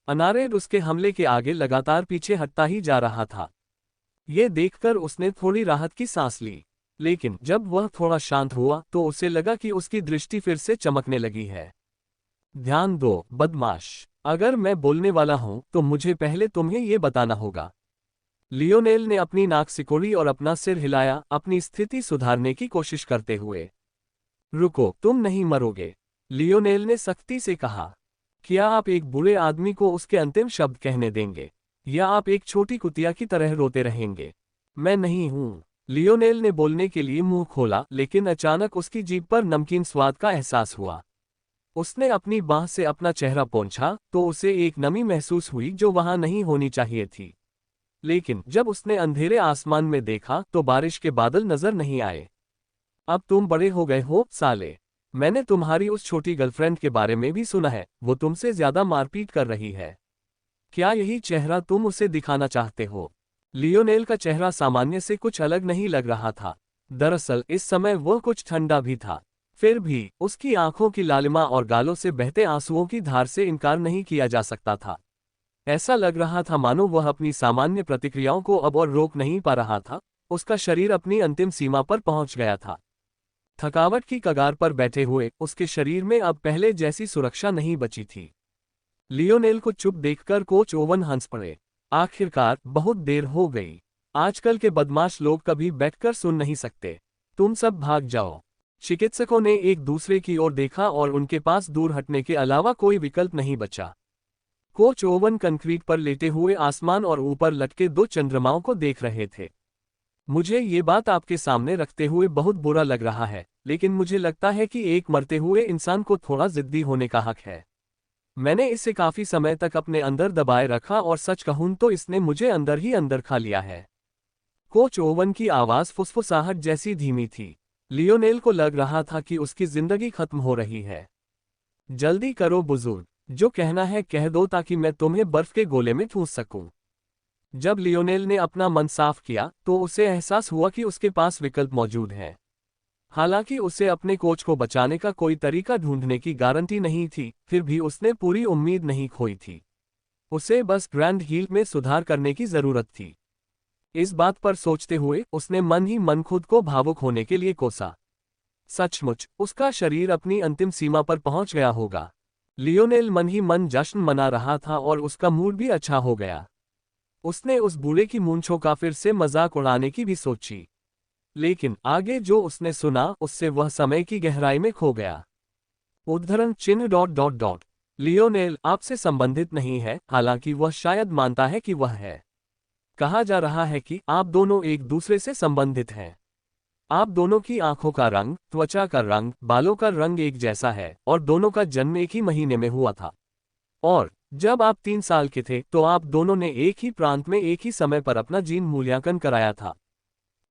अनारेड उसके हमले के आगे लगातार पीछे हटता ही जा रहा था। ये देखकर उसने थोड़ी राहत की सांस ली, लेकिन जब वह थोड़ा शांत हुआ तो उसे लगा कि उसकी दृष्टि फिर से चमकने लगी है। ध्यान दो बदमाश, अगर मैं बोलने वाला हूं तो मुझे पहले तुम्हें ये बताना होगा। लियोनेल ने अपनी नाक सिकोड़ी और अपना सिर हिलाया, अपनी स्थिति सुधारने की कोशिश करते हुए। रुको, तुम नहीं मरोगे, लियोनेल ने सख्ती से कहा। क्या आप एक बुरे आदमी को उसके अंतिम शब्द कहने देंगे, या आप एक छोटी कुतिया की तरह रोते रहेंगे? मैं नहीं हूं। लियोनेल ने बोलने के लिए मुंह खोला, लेकिन अचानक उसकी जीभ पर नमकीन स्वाद का एहसास हुआ। उसने अपनी बांह से अपना चेहरा पोंछा तो उसे एक नमी महसूस हुई जो वहां नहीं होनी चाहिए थी। लेकिन जब उसने अंधेरे आसमान में देखा तो बारिश के बादल नजर नहीं आए। अब तुम बड़े हो गए हो, साले। मैंने तुम्हारी उस छोटी गर्लफ्रेंड के बारे में भी सुना है, वो तुमसे ज्यादा मारपीट कर रही है। क्या यही चेहरा तुम उसे दिखाना चाहते हो? लियोनेल का चेहरा सामान्य से कुछ अलग नहीं लग रहा था। दरअसल इस समय वह कुछ ठंडा भी था। फिर भी उसकी आंखों की लालिमा और गालों से बहते आंसुओं की धार से इनकार नहीं किया जा सकता था। ऐसा लग रहा था मानो वह अपनी सामान्य प्रतिक्रियाओं को अब और रोक नहीं पा रहा था। उसका शरीर अपनी अंतिम सीमा पर पहुंच गया था। थकावट की कगार पर बैठे हुए उसके शरीर में अब पहले जैसी सुरक्षा नहीं बची थी। लियोनेल को चुप देखकर कोच ओवन हंस पड़े। आखिरकार बहुत देर हो गई। आजकल के बदमाश लोग कभी बैठकर सुन नहीं सकते। तुम सब भाग जाओ। चिकित्सकों ने एक दूसरे की ओर देखा और उनके पास दूर हटने के अलावा कोई विकल्प नहीं बचा। कोच ओवन कंक्रीट पर लेटे हुए आसमान और ऊपर लटके दो चंद्रमाओं को देख रहे थे। मुझे ये बात आपके सामने रखते हुए बहुत बुरा लग रहा है, लेकिन मुझे लगता है कि एक मरते हुए इंसान को थोड़ा जिद्दी होने का हक है। मैंने इसे काफी समय तक अपने अंदर दबाए रखा और सच कहूं तो इसने मुझे अंदर ही अंदर खा लिया है। कोच ओवन की आवाज फुसफुसाहट जैसी धीमी थी। लियोनेल को लग रहा था कि उसकी जिंदगी खत्म हो रही है। जल्दी करो बुजुर्ग, जो कहना है कह दो ताकि मैं तुम्हें बर्फ के गोले में ठूंस सकूं। जब लियोनेल ने अपना मन साफ किया तो उसे एहसास हुआ कि उसके पास विकल्प मौजूद है। हालांकि उसे अपने कोच को बचाने का कोई तरीका ढूंढने की गारंटी नहीं थी, फिर भी उसने पूरी उम्मीद नहीं खोई थी। उसे बस ग्रैंड हील में सुधार करने की जरूरत थी। इस बात पर सोचते हुए उसने मन ही मन खुद को भावुक होने के लिए कोसा। सचमुच उसका शरीर अपनी अंतिम सीमा पर पहुंच गया होगा। लियोनेल मन ही मन जश्न मना रहा था और उसका मूड भी अच्छा हो गया। उसने उस बूढ़े की मूंछों का फिर से मजाक उड़ाने की भी सोची, लेकिन आगे जो उसने सुना उससे वह समय की गहराई में खो गया। उद्धरण चिन्ह ... लियोनेल आपसे संबंधित नहीं है, हालांकि वह शायद मानता है कि वह है। कहा जा रहा है कि आप दोनों एक दूसरे से संबंधित हैं। आप दोनों की आंखों का रंग, त्वचा का रंग, बालों का रंग एक जैसा है और दोनों का जन्म एक ही महीने में हुआ था। और जब आप 3 साल के थे तो आप दोनों ने एक ही प्रांत में एक ही समय पर अपना जीन मूल्यांकन कराया था।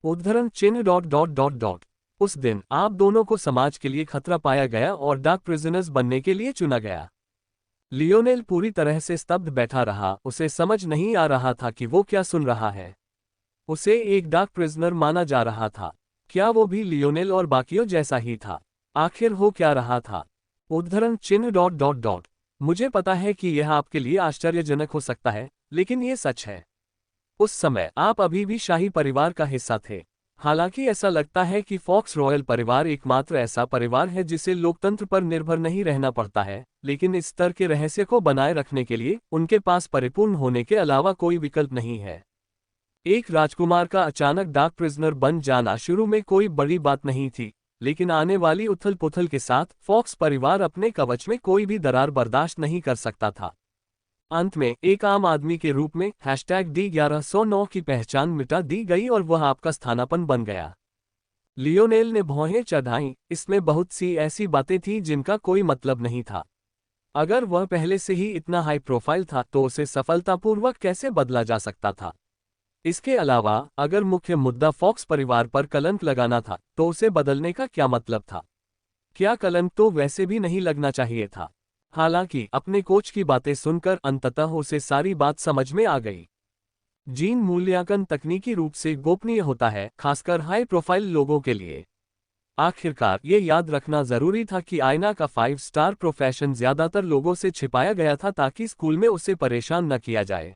उद्धरण चिन्ह ... उस दिन आप दोनों को समाज के लिए खतरा पाया गया और डार्क प्रिजनर्स बनने के लिए चुना गया। लियोनेल पूरी तरह से स्तब्ध बैठा रहा, उसे समझ नहीं आ रहा था कि वो क्या सुन रहा है। उसे एक डार्क प्रिजनर माना जा रहा था। क्या वो भी लियोनेल और बाकियों जैसा ही था? आखिर हो क्या रहा था? उद्धरण चिन्ह ... मुझे पता है कि यह आपके लिए आश्चर्यजनक हो सकता है, लेकिन ये सच है। उस समय आप अभी भी शाही परिवार का हिस्सा थे। हालांकि ऐसा लगता है कि फॉक्स रॉयल परिवार एकमात्र ऐसा परिवार है जिसे लोकतंत्र पर निर्भर नहीं रहना पड़ता है, लेकिन इस स्तर के रहस्य को बनाए रखने के लिए उनके पास परिपूर्ण होने के अलावा कोई विकल्प नहीं है। एक राजकुमार का अचानक डार्क प्रिजनर बन जाना शुरू में कोई बड़ी बात नहीं थी, लेकिन आने वाली उथल पुथल के साथ फॉक्स परिवार अपने कवच में कोई भी दरार बर्दाश्त नहीं कर सकता था। अंत में एक आम आदमी के रूप में #D1109 की पहचान मिटा दी गई और वह आपका स्थानापन्न बन गया। लियोनेल ने भौहें चढ़ाईं, इसमें बहुत सी ऐसी बातें थीं जिनका कोई मतलब नहीं था। अगर वह पहले से ही इतना हाई प्रोफाइल था तो उसे सफलतापूर्वक कैसे बदला जा सकता था? इसके अलावा अगर मुख्य मुद्दा फॉक्स परिवार पर कलंक लगाना था तो उसे बदलने का क्या मतलब था? क्या कलंक तो वैसे भी नहीं लगना चाहिए था? हालांकि अपने कोच की बातें सुनकर अंततः उसे सारी बात समझ में आ गई। जीन मूल्यांकन तकनीकी रूप से गोपनीय होता है, खासकर हाई प्रोफाइल लोगों के लिए। आखिरकार ये याद रखना जरूरी था कि आयना का 5 स्टार प्रोफेशन ज्यादातर लोगों से छिपाया गया था ताकि स्कूल में उसे परेशान न किया जाए।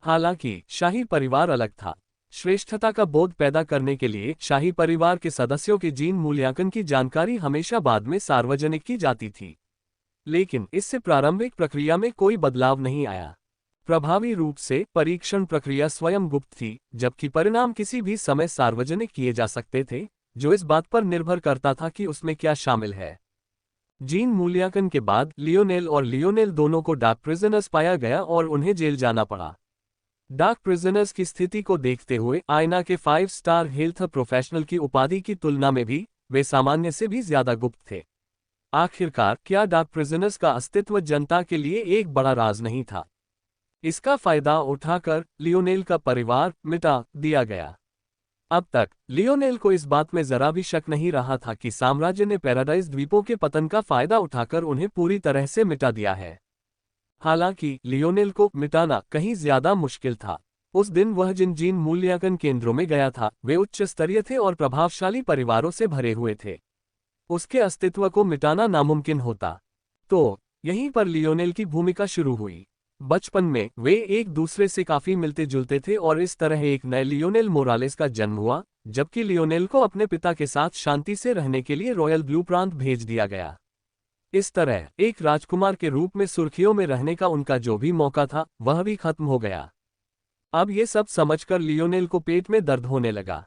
हालांकि शाही परिवार अलग था। श्रेष्ठता का बोध पैदा करने के लिए शाही परिवार के सदस्यों के जीन मूल्यांकन की जानकारी हमेशा बाद में सार्वजनिक की जाती थी। लेकिन इससे प्रारंभिक प्रक्रिया में कोई बदलाव नहीं आया। प्रभावी रूप से परीक्षण प्रक्रिया स्वयं गुप्त थी, जबकि परिणाम किसी भी समय सार्वजनिक किए जा सकते थे, जो इस बात पर निर्भर करता था कि उसमें क्या शामिल है। जीन मूल्यांकन के बाद लियोनेल और लियोनेल दोनों को डार्क प्रिजनर्स पाया गया और उन्हें जेल जाना पड़ा। डार्क प्रिजनर्स की स्थिति को देखते हुए आईना के 5 स्टार हेल्थ प्रोफेशनल की उपाधि की तुलना में भी वे सामान्य से भी ज्यादा गुप्त थे। आखिरकार क्या डार्क प्रिजनर्स का अस्तित्व जनता के लिए एक बड़ा राज नहीं था? इसका फायदा उठाकर लियोनेल का परिवार मिटा दिया गया। अब तक लियोनेल को इस बात में जरा भी शक नहीं रहा था कि साम्राज्य ने पैराडाइज द्वीपों के पतन का फायदा उठाकर उन्हें पूरी तरह से मिटा दिया है। हालांकि लियोनेल को मिटाना कहीं ज्यादा मुश्किल था। उस दिन वह जिन जीन मूल्यांकन केंद्रों में गया था वे उच्च स्तरीय थे और प्रभावशाली परिवारों से भरे हुए थे। उसके अस्तित्व को मिटाना नामुमकिन होता। तो यहीं पर लियोनेल की भूमिका शुरू हुई। बचपन में वे एक दूसरे से काफी मिलते जुलते थे और इस तरह एक नए लियोनेल मोरालेस का जन्म हुआ, जबकि लियोनेल को अपने पिता के साथ शांति से रहने के लिए रॉयल ब्लू प्रांत भेज दिया गया। इस तरह एक राजकुमार के रूप में सुर्खियों में रहने का उनका जो भी मौका था वह भी खत्म हो गया। अब ये सब समझकर लियोनेल को पेट में दर्द होने लगा।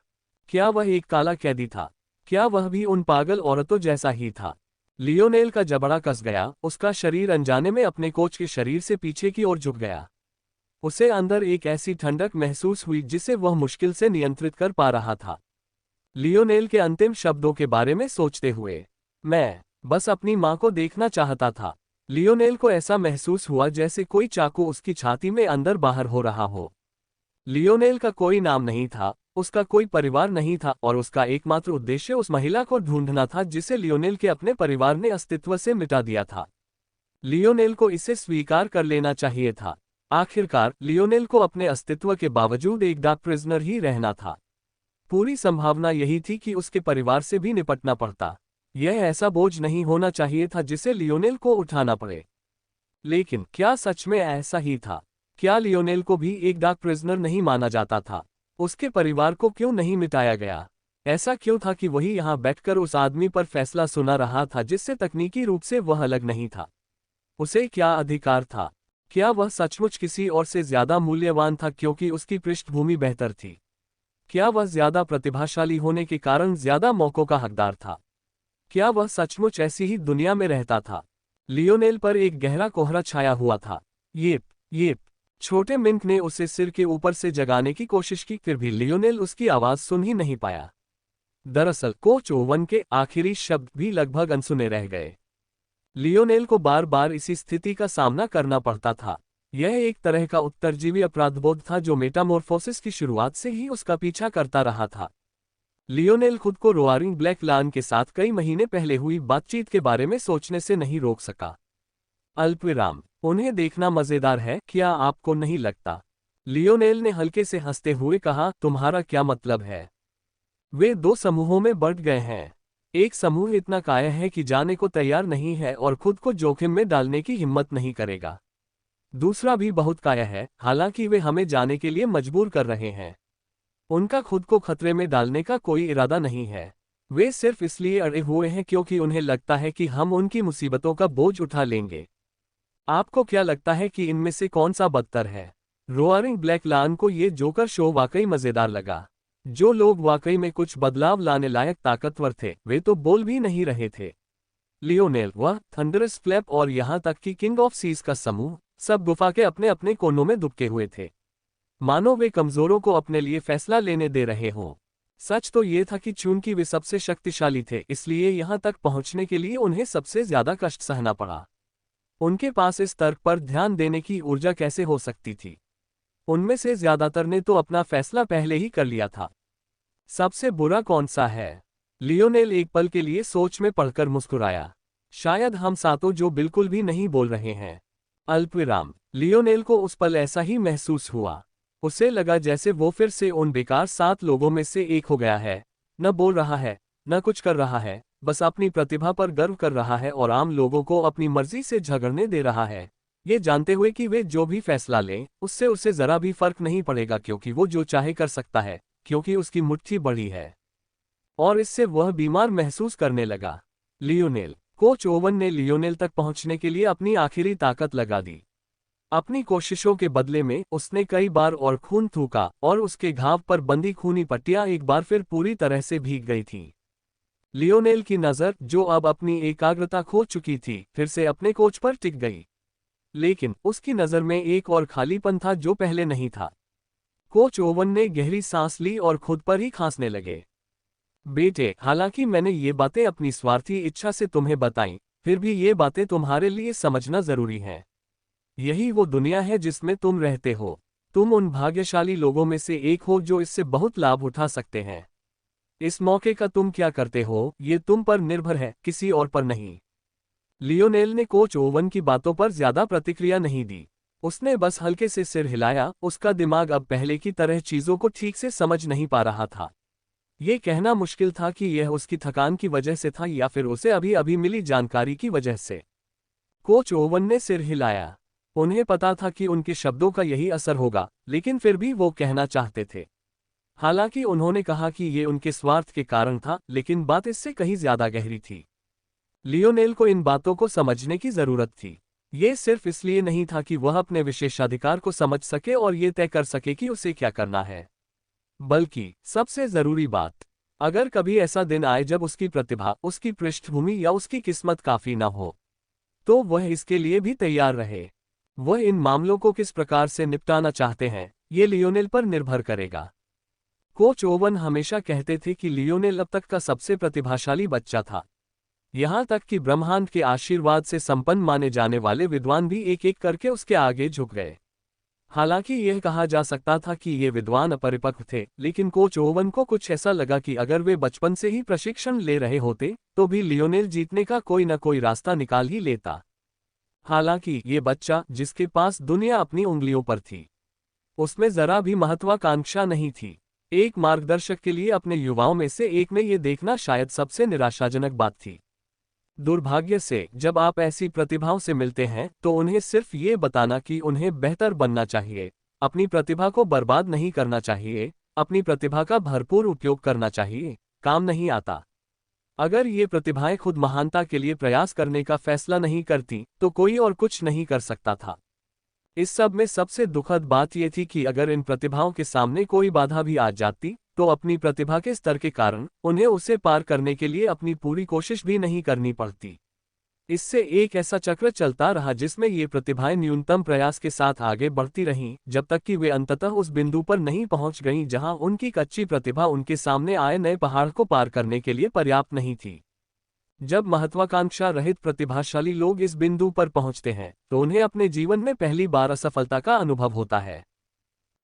क्या वह एक काला कैदी था? क्या वह भी उन पागल औरतों जैसा ही था? लियोनेल का जबड़ा कस गया, उसका शरीर अनजाने में अपने कोच के शरीर से पीछे की ओर झुक गया। उसे अंदर एक ऐसी ठंडक महसूस हुई जिसे वह मुश्किल से नियंत्रित कर पा रहा था। लियोनेल के अंतिम शब्दों के बारे में सोचते हुए, मैं बस अपनी मां को देखना चाहता था। लियोनेल को ऐसा महसूस हुआ जैसे कोई चाकू उसकी छाती में अंदर बाहर हो रहा हो। लियोनेल का कोई नाम नहीं था, उसका कोई परिवार नहीं था और उसका एकमात्र उद्देश्य उस महिला को ढूंढना था जिसे लियोनेल के अपने परिवार ने अस्तित्व से मिटा दिया था। लियोनेल को इसे स्वीकार कर लेना चाहिए था। आखिरकार लियोनेल को अपने अस्तित्व के बावजूद एक डार्क प्रिजनर ही रहना था। पूरी संभावना यही थी कि उसके परिवार से भी निपटना पड़ता। यह ऐसा बोझ नहीं होना चाहिए था जिसे लियोनेल को उठाना पड़े। लेकिन क्या सच में ऐसा ही था? क्या लियोनेल को भी एक डार्क प्रिजनर नहीं माना जाता था? उसके परिवार को क्यों नहीं मिटाया गया? ऐसा क्यों था कि वही यहां बैठकर उस आदमी पर फैसला सुना रहा था जिससे तकनीकी रूप से वह अलग नहीं था? उसे क्या अधिकार था? क्या वह सचमुच किसी और से ज्यादा मूल्यवान था क्योंकि उसकी पृष्ठभूमि बेहतर थी? क्या वह ज्यादा प्रतिभाशाली होने के कारण ज्यादा मौकों का हकदार था? क्या वह सचमुच ऐसी ही दुनिया में रहता था? लियोनेल पर एक गहरा कोहरा छाया हुआ था। ये छोटे मिंक ने उसे सिर के ऊपर से जगाने की कोशिश की, फिर भी लियोनेल उसकी आवाज सुन ही नहीं पाया। दरअसल कोच ओवन के आखिरी शब्द भी लगभग अनसुने रह गए। लियोनेल को बार बार इसी स्थिति का सामना करना पड़ता था। यह एक तरह का उत्तरजीवी अपराधबोध था जो मेटामॉर्फोसिस की शुरुआत से ही उसका पीछा करता रहा था। लियोनेल खुद को रोआरिंग ब्लैक लान के साथ कई महीने पहले हुई बातचीत के बारे में सोचने से नहीं रोक सका। अल्पविराम, उन्हें देखना मजेदार है, क्या आपको नहीं लगता? लियोनेल ने हल्के से हंसते हुए कहा, तुम्हारा क्या मतलब है? वे दो समूहों में बंट गए हैं। एक समूह इतना काया है कि जाने को तैयार नहीं है और खुद को जोखिम में डालने की हिम्मत नहीं करेगा। दूसरा भी बहुत काया है, हालांकि वे हमें जाने के लिए मजबूर कर रहे हैं। उनका खुद को खतरे में डालने का कोई इरादा नहीं है। वे सिर्फ इसलिए अड़े हुए हैं क्योंकि उन्हें लगता है कि हम उनकी मुसीबतों का बोझ उठा लेंगे। आपको क्या लगता है कि इनमें से कौन सा बदतर है? रोआरिंग ब्लैक लान को ये जोकर शो वाकई मजेदार लगा। जो लोग वाकई में कुछ बदलाव लाने लायक ताकतवर थे वे तो बोल भी नहीं रहे थे। लियोनेल, वह थंडरस फ्लैप और यहां तक कि किंग ऑफ सीज का समूह सब गुफा के अपने अपने कोनों में दुबके हुए थे, मानो वे कमजोरों को अपने लिए फैसला लेने दे रहे हों। सच तो ये था कि चूंकि वे सबसे शक्तिशाली थे इसलिए यहां तक पहुंचने के लिए उन्हें सबसे ज्यादा कष्ट सहना पड़ा। उनके पास इस तर्क पर ध्यान देने की ऊर्जा कैसे हो सकती थी? उनमें से ज्यादातर ने तो अपना फैसला पहले ही कर लिया था। सबसे बुरा कौन सा है? लियोनेल एक पल के लिए सोच में पड़कर मुस्कुराया। शायद हम सातों जो बिल्कुल भी नहीं बोल रहे हैं। अल्पविराम, लियोनेल को उस पल ऐसा ही महसूस हुआ। उसे लगा जैसे वो फिर से उन बेकार 7 लोगों में से एक हो गया है। न बोल रहा है, न कुछ कर रहा है, बस अपनी प्रतिभा पर गर्व कर रहा है और आम लोगों को अपनी मर्जी से झगड़ने दे रहा है, ये जानते हुए कि वे जो भी फैसला लें उससे उसे जरा भी फर्क नहीं पड़ेगा क्योंकि वो जो चाहे कर सकता है, क्योंकि उसकी मुट्ठी बड़ी है। और इससे वह बीमार महसूस करने लगा। लियोनेल, कोच ओवन ने लियोनेल तक पहुंचने के लिए अपनी आखिरी ताकत लगा दी। अपनी कोशिशों के बदले में उसने कई बार और खून थूका और उसके घाव पर बंधी खूनी पट्टियां एक बार फिर पूरी तरह से भीग गई थीं। लियोनेल की नज़र, जो अब अपनी एकाग्रता खो चुकी थी, फिर से अपने कोच पर टिक गई। लेकिन उसकी नज़र में एक और खालीपन था जो पहले नहीं था। कोच ओवन ने गहरी सांस ली और खुद पर ही खांसने लगे। बेटे, हालांकि मैंने ये बातें अपनी स्वार्थी इच्छा से तुम्हें बताईं, फिर भी ये बातें तुम्हारे लिए समझना जरूरी हैं। यही वो दुनिया है जिसमें तुम रहते हो। तुम उन भाग्यशाली लोगों में से एक हो जो इससे बहुत लाभ उठा सकते हैं। इस मौके का तुम क्या करते हो, ये तुम पर निर्भर है, किसी और पर नहीं। लियोनेल ने कोच ओवन की बातों पर ज्यादा प्रतिक्रिया नहीं दी। उसने बस हल्के से सिर हिलाया। उसका दिमाग अब पहले की तरह चीजों को ठीक से समझ नहीं पा रहा था। ये कहना मुश्किल था कि यह उसकी थकान की वजह से था या फिर उसे अभी अभी मिली जानकारी की वजह से। कोच ओवन ने सिर हिलाया। उन्हें पता था कि उनके शब्दों का यही असर होगा, लेकिन फिर भी वो कहना चाहते थे। हालांकि उन्होंने कहा कि ये उनके स्वार्थ के कारण था, लेकिन बात इससे कहीं ज्यादा गहरी थी। लियोनेल को इन बातों को समझने की जरूरत थी। ये सिर्फ इसलिए नहीं था कि वह अपने विशेषाधिकार को समझ सके और ये तय कर सके कि उसे क्या करना है, बल्कि सबसे जरूरी बात, अगर कभी ऐसा दिन आए जब उसकी प्रतिभा, उसकी पृष्ठभूमि या उसकी किस्मत काफी न हो, तो वह इसके लिए भी तैयार रहे। वह इन मामलों को किस प्रकार से निपटाना चाहते हैं, ये लियोनेल पर निर्भर करेगा। कोच ओवन हमेशा कहते थे कि लियोनेल अब तक का सबसे प्रतिभाशाली बच्चा था। यहां तक कि ब्रह्मांड के आशीर्वाद से संपन्न माने जाने वाले विद्वान भी एक एक करके उसके आगे झुक गए। हालांकि यह कहा जा सकता था कि ये विद्वान अपरिपक्व थे, लेकिन कोच ओवन को कुछ ऐसा लगा कि अगर वे बचपन से ही प्रशिक्षण ले रहे होते, तो भी लियोनेल जीतने का कोई न कोई रास्ता निकाल ही लेता। हालांकि ये बच्चा, जिसके पास दुनिया अपनी उंगलियों पर थी, उसमें जरा भी महत्वाकांक्षा नहीं थी। एक मार्गदर्शक के लिए अपने युवाओं में से एक में ये देखना शायद सबसे निराशाजनक बात थी। दुर्भाग्य से जब आप ऐसी प्रतिभाओं से मिलते हैं तो उन्हें सिर्फ ये बताना कि उन्हें बेहतर बनना चाहिए, अपनी प्रतिभा को बर्बाद नहीं करना चाहिए, अपनी प्रतिभा का भरपूर उपयोग करना चाहिए, काम नहीं आता। अगर ये प्रतिभाएं खुद महानता के लिए प्रयास करने का फैसला नहीं करती, तो कोई और कुछ नहीं कर सकता था। इस सब में सबसे दुखद बात यह थी कि अगर इन प्रतिभाओं के सामने कोई बाधा भी आ जाती, तो अपनी प्रतिभा के स्तर के कारण उन्हें उसे पार करने के लिए अपनी पूरी कोशिश भी नहीं करनी पड़ती। इससे एक ऐसा चक्र चलता रहा जिसमें ये प्रतिभाएं न्यूनतम प्रयास के साथ आगे बढ़ती रहीं, जब तक कि वे अंततः उस बिंदु पर नहीं पहुंच गईं जहां उनकी कच्ची प्रतिभा उनके सामने आए नए पहाड़ को पार करने के लिए पर्याप्त नहीं थी। जब महत्वाकांक्षा रहित प्रतिभाशाली लोग इस बिंदु पर पहुंचते हैं, तो उन्हें अपने जीवन में पहली बार असफलता का अनुभव होता है।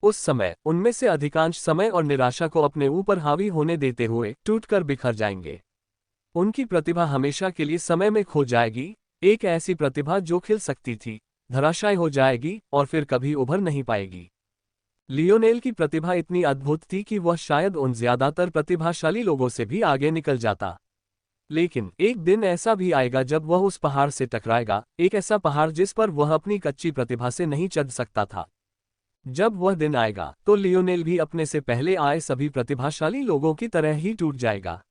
उस समय उनमें से अधिकांश समय और निराशा को अपने ऊपर हावी होने देते हुए टूटकर बिखर जाएंगे। उनकी प्रतिभा हमेशा के लिए समय में खो जाएगी। एक ऐसी प्रतिभा जो खिल सकती थी, धराशायी हो जाएगी और फिर कभी उभर नहीं पाएगी। लियोनेल की प्रतिभा इतनी अद्भुत थी कि वह शायद उन ज्यादातर प्रतिभाशाली लोगों से भी आगे निकल जाता। लेकिन एक दिन ऐसा भी आएगा जब वह उस पहाड़ से टकराएगा, एक ऐसा पहाड़ जिस पर वह अपनी कच्ची प्रतिभा से नहीं चढ़ सकता था। जब वह दिन आएगा, तो लियोनेल भी अपने से पहले आए सभी प्रतिभाशाली लोगों की तरह ही टूट जाएगा।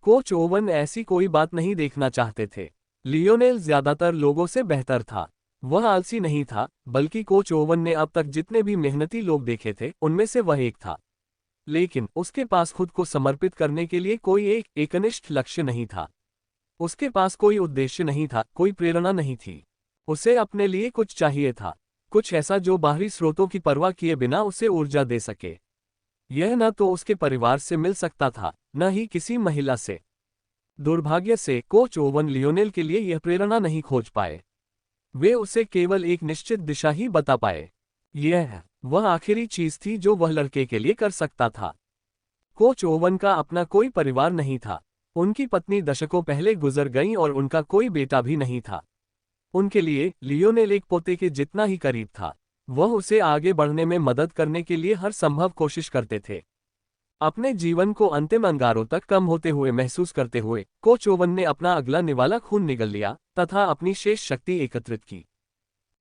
कोच ओवन ऐसी कोई बात नहीं देखना चाहते थे। लियोनेल ज्यादातर लोगों से बेहतर था। वह आलसी नहीं था, बल्कि कोच ओवन ने अब तक जितने भी मेहनती लोग देखे थे, उनमें से वह एक था। लेकिन उसके पास खुद को समर्पित करने के लिए कोई एकनिष्ठ लक्ष्य नहीं था। उसके पास कोई उद्देश्य नहीं था, कोई प्रेरणा नहीं थी। उसे अपने लिए कुछ चाहिए था, कुछ ऐसा जो बाहरी स्रोतों की परवाह किए बिना उसे ऊर्जा दे सके। यह न तो उसके परिवार से मिल सकता था, न ही किसी महिला से। दुर्भाग्य से कोच ओवन लियोनेल के लिए यह प्रेरणा नहीं खोज पाए। वे उसे केवल एक निश्चित दिशा ही बता पाए। यह वह आखिरी चीज थी जो वह लड़के के लिए कर सकता था। कोच ओवन का अपना कोई परिवार नहीं था। उनकी पत्नी दशकों पहले गुजर गईं और उनका कोई बेटा भी नहीं था। उनके लिए लियोनेल एक पोते के जितना ही करीब था। वह उसे आगे बढ़ने में मदद करने के लिए हर संभव कोशिश करते थे। अपने जीवन को अंतिम अंगारों तक कम होते हुए महसूस करते हुए कोच ओवन ने अपना अगला निवाला खून निगल लिया तथा अपनी शेष शक्ति एकत्रित की।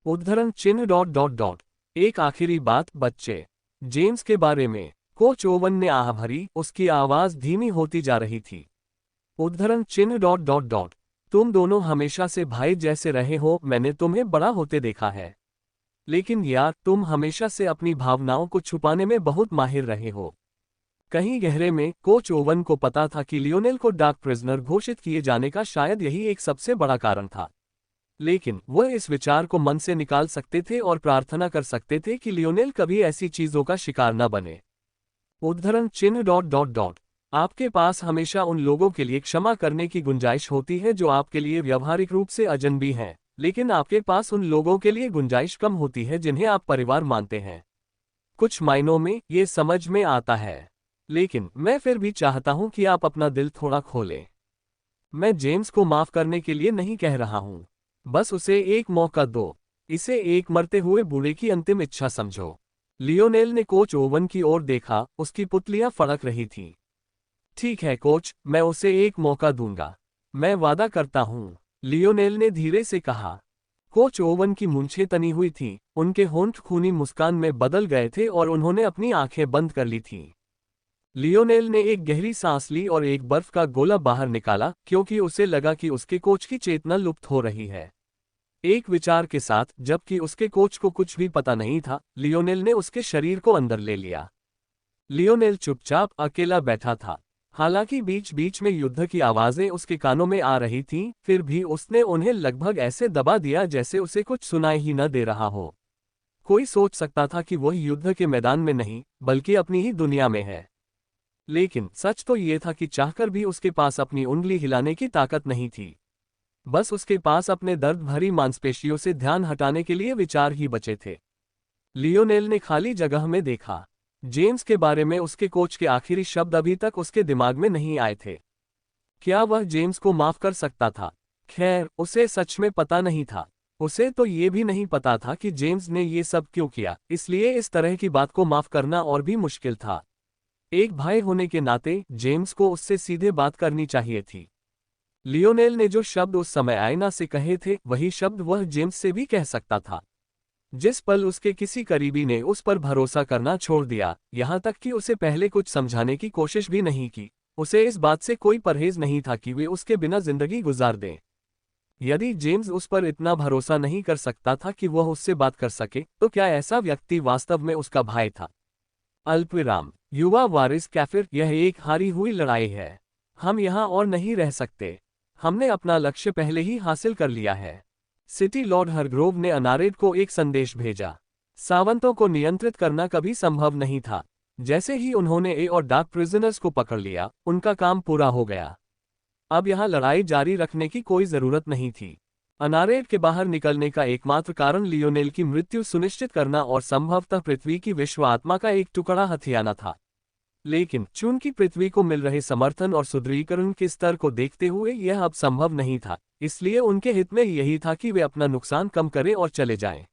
उद्धरण चिन्ह ... एक आखिरी बात बच्चे जेम्स के बारे में। कोच ओवन ने आह भरी, उसकी आवाज धीमी होती जा रही थी। उद्धरण चिन्ह ... तुम दोनों हमेशा से भाई जैसे रहे हो, मैंने तुम्हें बड़ा होते देखा है। लेकिन यार, तुम हमेशा से अपनी भावनाओं को छुपाने में बहुत माहिर रहे हो। कहीं गहरे में कोच ओवन को पता था कि लियोनेल को डार्क प्रिजनर घोषित किए जाने का शायद यही एक सबसे बड़ा कारण था। लेकिन वह इस विचार को मन से निकाल सकते थे और प्रार्थना कर सकते थे कि लियोनेल कभी ऐसी चीजों का शिकार न बने। उद्धरण चिन्ह डॉट डॉट डॉट। आपके पास हमेशा उन लोगों के लिए क्षमा करने की गुंजाइश होती है जो आपके लिए व्यावहारिक रूप से अजनबी हैं, लेकिन आपके पास उन लोगों के लिए गुंजाइश कम होती है जिन्हें आप परिवार मानते हैं। कुछ मायनों में ये समझ में आता है, लेकिन मैं फिर भी चाहता हूं कि आप अपना दिल थोड़ा खोलें। मैं जेम्स को माफ करने के लिए नहीं कह रहा हूं, बस उसे एक मौका दो। इसे एक मरते हुए बूढ़े की अंतिम इच्छा समझो। लियोनेल ने कोच ओवन की ओर देखा, उसकी पुतलियां फड़क रही थीं। ठीक है कोच, मैं उसे एक मौका दूंगा। मैं वादा करता हूं, लियोनेल ने धीरे से कहा। कोच ओवन की मूंछें तनी हुई थीं, उनके होंठ खूनी मुस्कान में बदल गए थे और उन्होंने अपनी आंखें बंद कर ली थीं। लियोनेल ने एक गहरी सांस ली और एक बर्फ का गोला बाहर निकाला, क्योंकि उसे लगा कि उसके कोच की चेतना लुप्त हो रही है। एक विचार के साथ, जबकि उसके कोच को कुछ भी पता नहीं था, लियोनेल ने उसके शरीर को अंदर ले लिया। लियोनेल चुपचाप अकेला बैठा था। हालांकि बीच बीच में युद्ध की आवाजें उसके कानों में आ रही थीं, फिर भी उसने उन्हें लगभग ऐसे दबा दिया जैसे उसे कुछ सुनाई ही न दे रहा हो। कोई सोच सकता था कि वह युद्ध के मैदान में नहीं, बल्कि अपनी ही दुनिया में है। लेकिन सच तो ये था कि चाहकर भी उसके पास अपनी उंगली हिलाने की ताकत नहीं थी। बस उसके पास अपने दर्द भरी मांसपेशियों से ध्यान हटाने के लिए विचार ही बचे थे। लियोनेल ने खाली जगह में देखा। जेम्स के बारे में उसके कोच के आखिरी शब्द अभी तक उसके दिमाग में नहीं आए थे। क्या वह जेम्स को माफ कर सकता था? खैर, उसे सच में पता नहीं था। उसे तो ये भी नहीं पता था कि जेम्स ने ये सब क्यों किया, इसलिए इस तरह की बात को माफ करना और भी मुश्किल था। एक भाई होने के नाते जेम्स को उससे सीधे बात करनी चाहिए थी। लियोनेल ने जो शब्द उस समय आईना से कहे थे, वही शब्द वह जेम्स से भी कह सकता था। जिस पल उसके किसी करीबी ने उस पर भरोसा करना छोड़ दिया, यहां तक कि उसे पहले कुछ समझाने की कोशिश भी नहीं की, उसे इस बात से कोई परहेज नहीं था कि वे उसके बिना जिंदगी गुजार दें। यदि जेम्स उस पर इतना भरोसा नहीं कर सकता था कि वह उससे बात कर सके, तो क्या ऐसा व्यक्ति वास्तव में उसका भाई था? अल्पविराम। युवा वारिस कैफिर, यह एक हारी हुई लड़ाई है। हम यहाँ और नहीं रह सकते। हमने अपना लक्ष्य पहले ही हासिल कर लिया है। सिटी लॉर्ड हरग्रोव ने अनारेड को एक संदेश भेजा। सावंतों को नियंत्रित करना कभी संभव नहीं था। जैसे ही उन्होंने ए और डार्क प्रिजनर्स को पकड़ लिया, उनका काम पूरा हो गया। अब यहाँ लड़ाई जारी रखने की कोई जरूरत नहीं थी। अनारेड के बाहर निकलने का एकमात्र कारण लियोनेल की मृत्यु सुनिश्चित करना और संभवतः पृथ्वी की विश्व आत्मा का एक टुकड़ा हथियाना था। लेकिन चूंकि पृथ्वी को मिल रहे समर्थन और सुदृढ़ीकरण के स्तर को देखते हुए यह अब संभव नहीं था, इसलिए उनके हित में यही था कि वे अपना नुकसान कम करें और चले जाएं।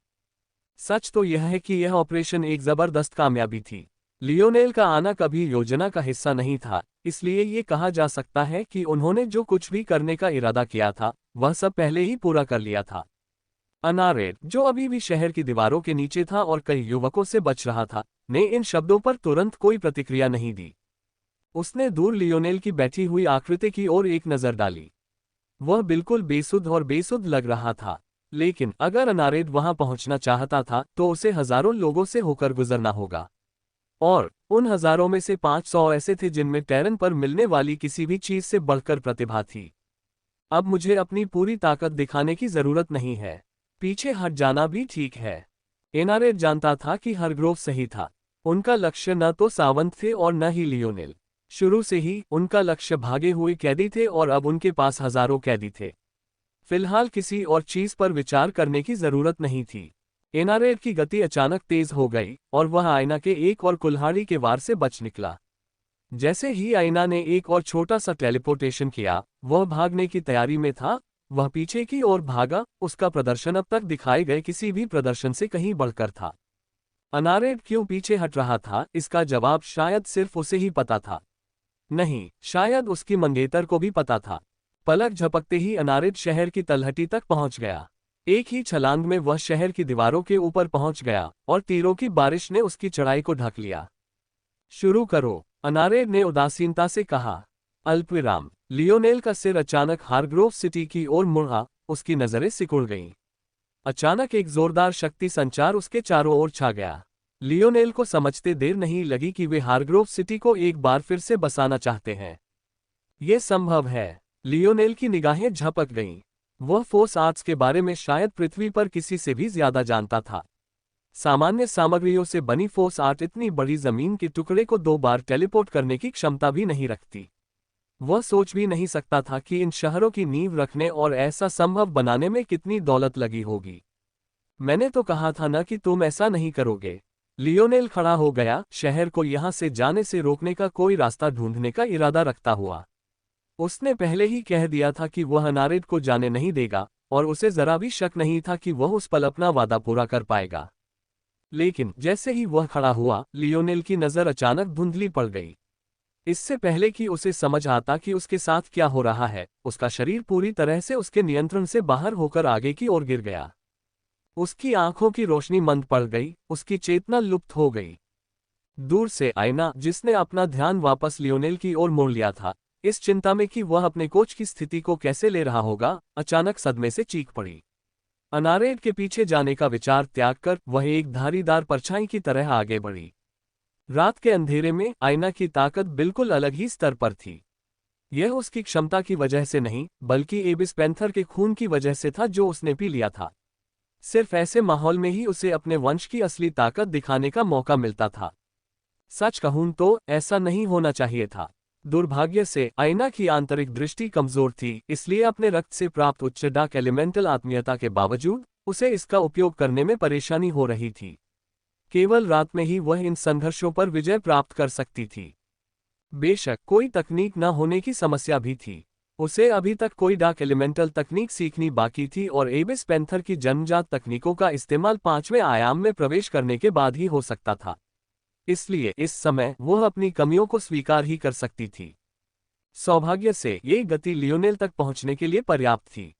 सच तो यह है कि यह ऑपरेशन एक जबरदस्त कामयाबी थी। लियोनेल का आना कभी योजना का हिस्सा नहीं था, इसलिए ये कहा जा सकता है कि उन्होंने जो कुछ भी करने का इरादा किया था, वह सब पहले ही पूरा कर लिया था। अनारेड, जो अभी भी शहर की दीवारों के नीचे था और कई युवकों से बच रहा था, ने इन शब्दों पर तुरंत कोई प्रतिक्रिया नहीं दी। उसने दूर लियोनेल की बैठी हुई आकृति की ओर एक नजर डाली। वह बिल्कुल बेसुध और बेसुध लग रहा था, लेकिन अगर अनारेड वहां पहुंचना चाहता था तो उसे हजारों लोगों से होकर गुजरना होगा। और उन हजारों में से 500 ऐसे थे जिनमें टैरन पर मिलने वाली किसी भी चीज से बढ़कर प्रतिभा थी। अब मुझे अपनी पूरी ताकत दिखाने की जरूरत नहीं है। पीछे हट जाना भी ठीक है। एनारेड जानता था कि हरग्रोव सही था। उनका लक्ष्य न तो सावंत थे और न ही लियोनेल। शुरू से ही उनका लक्ष्य भागे हुए कैदी थे और अब उनके पास हजारों कैदी थे। फिलहाल किसी और चीज पर विचार करने की जरूरत नहीं थी। एनारेड की गति अचानक तेज हो गई और वह आईना के एक और कुल्हाड़ी के वार से बच निकला। जैसे ही आईना ने एक और छोटा सा टेलीपोर्टेशन किया, वह भागने की तैयारी में था। वह पीछे की ओर भागा, उसका प्रदर्शन अब तक दिखाए गए किसी भी प्रदर्शन से कहीं बढ़कर था। अनारेड क्यों पीछे हट रहा था, इसका जवाब शायद सिर्फ उसे ही पता था। नहीं, शायद उसकी मंगेतर को भी पता था। पलक झपकते ही अनारेड शहर की तलहटी तक पहुंच गया। एक ही छलांग में वह शहर की दीवारों के ऊपर पहुंच गया और तीरों की बारिश ने उसकी चढ़ाई को ढक लिया। शुरू करो, अनारेड ने उदासीनता से कहा। अल्पविराम। लियोनेल का सिर अचानक हारग्रोव सिटी की ओर मुड़ा, उसकी नजरें सिकुड़ गईं। अचानक एक जोरदार शक्ति संचार उसके चारों ओर छा गया। लियोनेल को समझते देर नहीं लगी कि वे हारग्रोव सिटी को एक बार फिर से बसाना चाहते हैं। ये संभव है। लियोनेल की निगाहें झपक गईं। वह फोर्स आर्ट्स के बारे में शायद पृथ्वी पर किसी से भी ज्यादा जानता था। सामान्य सामग्रियों से बनी फोर्स आर्ट इतनी बड़ी जमीन के टुकड़े को 2 बार टेलीपोर्ट करने की क्षमता भी नहीं रखती। वह सोच भी नहीं सकता था कि इन शहरों की नींव रखने और ऐसा संभव बनाने में कितनी दौलत लगी होगी। मैंने तो कहा था ना कि तुम ऐसा नहीं करोगे। लियोनेल खड़ा हो गया, शहर को यहां से जाने से रोकने का कोई रास्ता ढूंढने का इरादा रखता हुआ। उसने पहले ही कह दिया था कि वह अनारेड को जाने नहीं देगा, और उसे जरा भी शक नहीं था कि वह उस पल अपना वादा पूरा कर पाएगा। लेकिन जैसे ही वह खड़ा हुआ, लियोनेल की नजर अचानक धुंधली पड़ गई। इससे पहले कि उसे समझ आता कि उसके साथ क्या हो रहा है, उसका शरीर पूरी तरह से उसके नियंत्रण से बाहर होकर आगे की ओर गिर गया। उसकी आंखों की रोशनी मंद पड़ गई, उसकी चेतना लुप्त हो गई। दूर से आयना, जिसने अपना ध्यान वापस लियोनेल की ओर मोड़ लिया था, इस चिंता में कि वह अपने कोच की स्थिति को कैसे ले रहा होगा, अचानक सदमे से चीख पड़ी। अनारेड के पीछे जाने का विचार त्याग कर वह एक धारीदार परछाई की तरह आगे बढ़ी। रात के अंधेरे में आयना की ताकत बिल्कुल अलग ही स्तर पर थी। यह उसकी क्षमता की वजह से नहीं, बल्कि एबिस पैंथर के खून की वजह से था जो उसने पी लिया था। सिर्फ ऐसे माहौल में ही उसे अपने वंश की असली ताकत दिखाने का मौका मिलता था। सच कहूं तो ऐसा नहीं होना चाहिए था। दुर्भाग्य से आयना की आंतरिक दृष्टि कमजोर थी, इसलिए अपने रक्त से प्राप्त उच्च डार्क एलिमेंटल आत्मीयता के बावजूद उसे इसका उपयोग करने में परेशानी हो रही थी। केवल रात में ही वह इन संघर्षों पर विजय प्राप्त कर सकती थी। बेशक कोई तकनीक न होने की समस्या भी थी। उसे अभी तक कोई डार्क एलिमेंटल तकनीक सीखनी बाकी थी, और एबिस पैंथर की जन्मजात तकनीकों का इस्तेमाल 5वें आयाम में प्रवेश करने के बाद ही हो सकता था। इसलिए इस समय वह अपनी कमियों को स्वीकार ही कर सकती थी। सौभाग्य से ये गति लियोनेल तक पहुंचने के लिए पर्याप्त थी।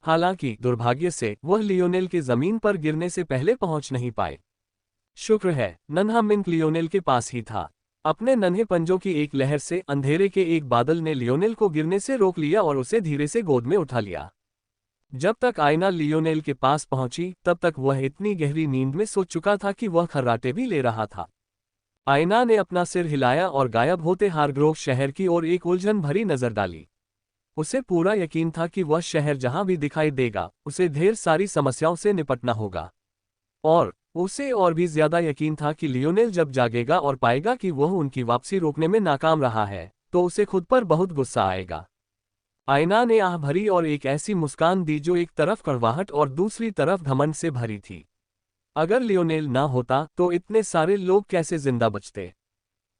हालांकि दुर्भाग्य से वह लियोनेल के जमीन पर गिरने से पहले पहुंच नहीं पाए। शुक्र है नन्हा मिंक लियोनेल के पास ही था। अपने नन्हे पंजों की एक लहर से अंधेरे के एक बादल ने लियोनेल को गिरने से रोक लिया और उसे धीरे से गोद में उठा लिया। जब तक आयना लियोनेल के पास पहुंची, तब तक वह इतनी गहरी नींद में सो चुका था कि वह खर्राटे भी ले रहा था। आयना ने अपना सिर हिलाया और गायब होते हारग्रोव शहर की ओर एक उलझन भरी नजर डाली। उसे पूरा यकीन था कि वह शहर जहां भी दिखाई देगा, उसे ढेर सारी समस्याओं से निपटना होगा। और उसे और भी ज्यादा यकीन था कि लियोनेल जब जागेगा और पाएगा कि वह उनकी वापसी रोकने में नाकाम रहा है, तो उसे खुद पर बहुत गुस्सा आएगा। आयना ने आह भरी और एक ऐसी मुस्कान दी जो एक तरफ कड़वाहट और दूसरी तरफ घमंड से भरी थी। अगर लियोनेल ना होता तो इतने सारे लोग कैसे जिंदा बचते?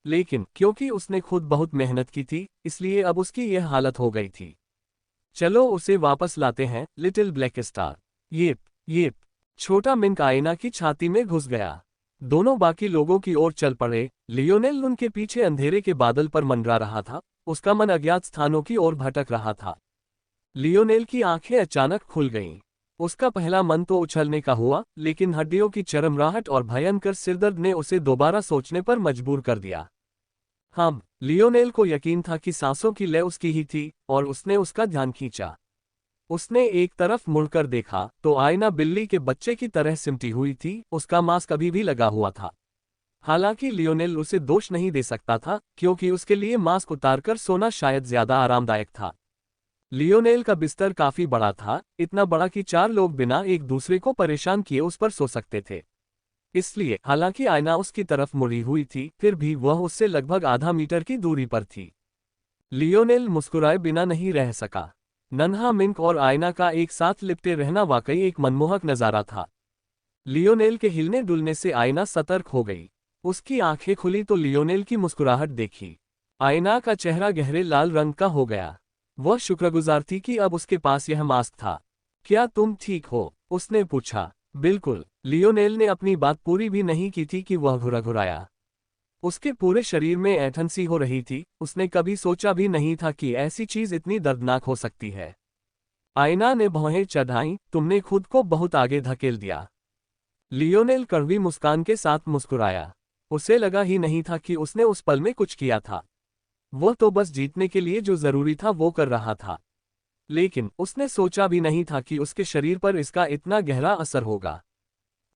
लेकिन क्योंकि उसने खुद बहुत मेहनत की थी, इसलिए अब उसकी यह हालत हो गई थी। चलो उसे वापस लाते हैं, लिटिल ब्लैक स्टार। येप। छोटा मिंक आयना की छाती में घुस गया। दोनों बाकी लोगों की ओर चल पड़े। लियोनेल उनके पीछे अंधेरे के बादल पर मंडरा रहा था, उसका मन अज्ञात स्थानों की ओर भटक रहा था। लियोनेल की आंखें अचानक खुल गईं। उसका पहला मन तो उछलने का हुआ, लेकिन हड्डियों की चरमराहट और भयंकर सिरदर्द ने उसे दोबारा सोचने पर मजबूर कर दिया। लियोनेल को यकीन था कि सांसों की लय उसकी ही थी, और उसने उसका ध्यान खींचा। उसने एक तरफ मुड़कर देखा तो आयना बिल्ली के बच्चे की तरह सिमटी हुई थी, उसका मास्क अभी भी लगा हुआ था। हालांकि लियोनेल उसे दोष नहीं दे सकता था, क्योंकि उसके लिए मास्क उतारकर सोना शायद ज्यादा आरामदायक था। लियोनेल का बिस्तर काफी बड़ा था, इतना बड़ा कि 4 लोग बिना एक दूसरे को परेशान किए उस पर सो सकते थे। इसलिए हालांकि आयना उसकी तरफ मुड़ी हुई थी, फिर भी वह उससे लगभग आधा मीटर की दूरी पर थी। लियोनेल मुस्कुराए बिना नहीं रह सका। नन्हा मिंक और आयना का एक साथ लिपटे रहना वाकई एक मनमोहक नजारा था। लियोनेल के हिलने डुलने से आयना सतर्क हो गई। उसकी आंखें खुली तो लियोनेल की मुस्कुराहट देखी। आयना का चेहरा गहरे लाल रंग का हो गया। वह शुक्रगुजार थी कि अब उसके पास यह मास्क था। क्या तुम ठीक हो? उसने पूछा। बिल्कुल। लियोनेल ने अपनी बात पूरी भी नहीं की थी कि वह घुराया। उसके पूरे शरीर में ऐंठन सी हो रही थी। उसने कभी सोचा भी नहीं था कि ऐसी चीज इतनी दर्दनाक हो सकती है। आयना ने भौहें चढ़ाईं, तुमने खुद को बहुत आगे धकेल दिया। लियोनेल कड़वी मुस्कान के साथ मुस्कुराया। उसे लगा ही नहीं था कि उसने उस पल में कुछ किया था। वह तो बस जीतने के लिए जो जरूरी था वो कर रहा था। लेकिन उसने सोचा भी नहीं था कि उसके शरीर पर इसका इतना गहरा असर होगा।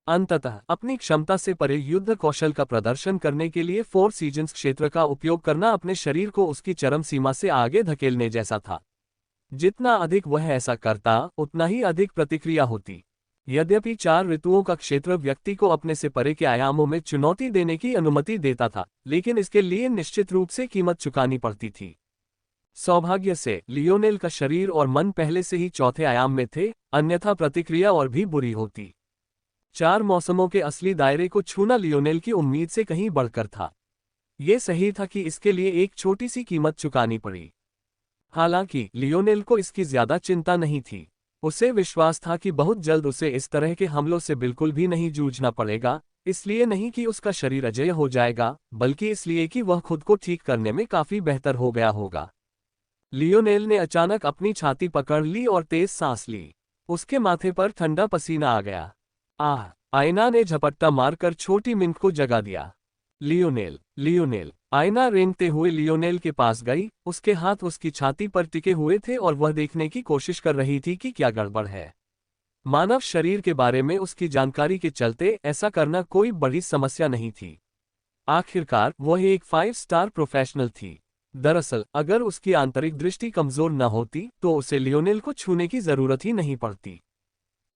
अंततः अपनी क्षमता से परे युद्ध कौशल का प्रदर्शन करने के लिए फोर सीजन्स क्षेत्र का उपयोग करना अपने शरीर को उसकी चरम सीमा से आगे धकेलने जैसा था। जितना अधिक वह ऐसा करता, उतना ही अधिक प्रतिक्रिया होती। यद्यपि 4 ऋतुओं का क्षेत्र व्यक्ति को अपने से परे के आयामों में चुनौती देने की अनुमति देता था, लेकिन इसके लिए निश्चित रूप से कीमत चुकानी पड़ती थी। सौभाग्य से लियोनेल का शरीर और मन पहले से ही चौथे आयाम में थे, अन्यथा प्रतिक्रिया और भी बुरी होती। 4 मौसमों के असली दायरे को छूना लियोनेल की उम्मीद से कहीं बढ़कर था। ये सही था कि इसके लिए एक छोटी सी कीमत चुकानी पड़ी। हालांकि लियोनेल को इसकी ज्यादा चिंता नहीं थी। उसे विश्वास था कि बहुत जल्द उसे इस तरह के हमलों से बिल्कुल भी नहीं जूझना पड़ेगा, इसलिए नहीं कि उसका शरीर अजेय हो जाएगा, बल्कि इसलिए कि वह खुद को ठीक करने में काफी बेहतर हो गया होगा। लियोनेल ने अचानक अपनी छाती पकड़ ली और तेज सांस ली। उसके माथे पर ठंडा पसीना आ गया। आयना ने झपट्टा मारकर छोटी मिंट को जगा दिया। Lionel, Lionel. आयना रेंगते हुए लियोनेल के पास गई। उसके हाथ उसकी छाती पर टिके हुए थे और वह देखने की कोशिश कर रही थी कि क्या गड़बड़ है। मानव शरीर के बारे में उसकी जानकारी के चलते ऐसा करना कोई बड़ी समस्या नहीं थी। आखिरकार वह एक 5 स्टार प्रोफेशनल थी। दरअसल अगर उसकी आंतरिक दृष्टि कमजोर न होती तो उसे लियोनेल को छूने की जरूरत ही नहीं पड़ती।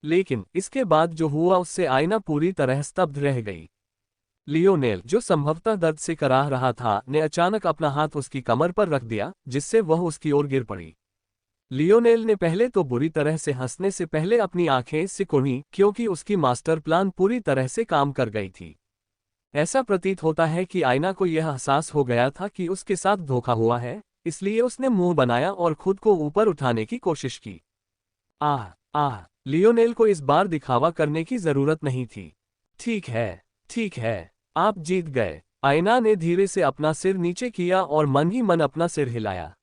लेकिन इसके बाद जो हुआ उससे आयना पूरी तरह स्तब्ध रह गई। लियोनेल, जो संभवतः दर्द से कराह रहा था, ने अचानक अपना हाथ उसकी कमर पर रख दिया, जिससे वह उसकी ओर गिर पड़ी। लियोनेल ने पहले तो बुरी तरह से हंसने से पहले अपनी आंखें सिकुड़ी, क्योंकि उसकी मास्टर प्लान पूरी तरह से काम कर गई थी। ऐसा प्रतीत होता है कि आयना को यह एहसास हो गया था कि उसके साथ धोखा हुआ है, इसलिए उसने मुंह बनाया और खुद को ऊपर उठाने की कोशिश की। लियोनेल को इस बार दिखावा करने की जरूरत नहीं थी। ठीक है, ठीक है, आप जीत गए। आयना ने धीरे से अपना सिर नीचे किया और मन ही मन अपना सिर हिलाया।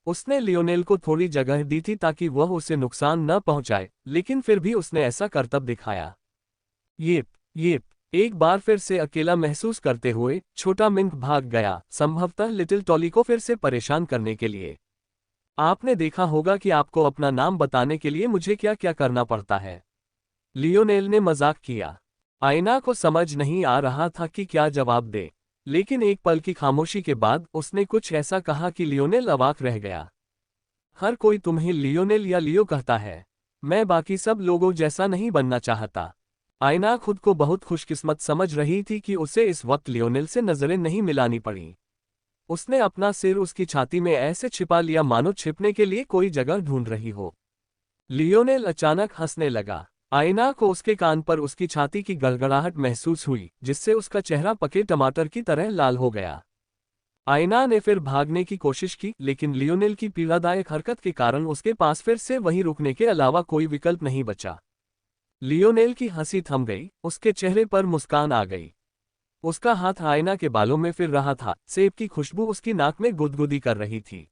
उसने लियोनेल को थोड़ी जगह दी थी ताकि वह उसे नुकसान न पहुंचाए, लेकिन फिर भी उसने ऐसा करतब दिखाया। येप। एक बार फिर से अकेला महसूस करते हुए छोटा मिंक भाग गया, संभवतः लिटिल टॉली को फिर से परेशान करने के लिए। आपने देखा होगा कि आपको अपना नाम बताने के लिए मुझे क्या क्या करना पड़ता है। लियोनेल ने मजाक किया। आयना को समझ नहीं आ रहा था कि क्या जवाब दे, लेकिन एक पल की खामोशी के बाद उसने कुछ ऐसा कहा कि लियोनेल अवाक रह गया। हर कोई तुम्हें लियोनेल या लियो कहता है। मैं बाकी सब लोगों जैसा नहीं बनना चाहता। आयना खुद को बहुत खुशकिस्मत समझ रही थी कि उसे इस वक्त लियोनेल से नजरें नहीं मिलानी पड़ी। उसने अपना सिर उसकी छाती में ऐसे छिपा लिया मानो छिपने के लिए कोई जगह ढूंढ रही हो। लियोनेल अचानक हंसने लगा। आयना को उसके कान पर उसकी छाती की गड़गड़ाहट महसूस हुई, जिससे उसका चेहरा पके टमाटर की तरह लाल हो गया। आयना ने फिर भागने की कोशिश की, लेकिन लियोनेल की पीड़ादायक हरकत के कारण उसके पास फिर से वहीं रुकने के अलावा कोई विकल्प नहीं बचा। लियोनेल की हंसी थम गई, उसके चेहरे पर मुस्कान आ गई। उसका हाथ आयना के बालों में फिर रहा था, सेब की खुशबू उसकी नाक में गुदगुदी कर रही थी।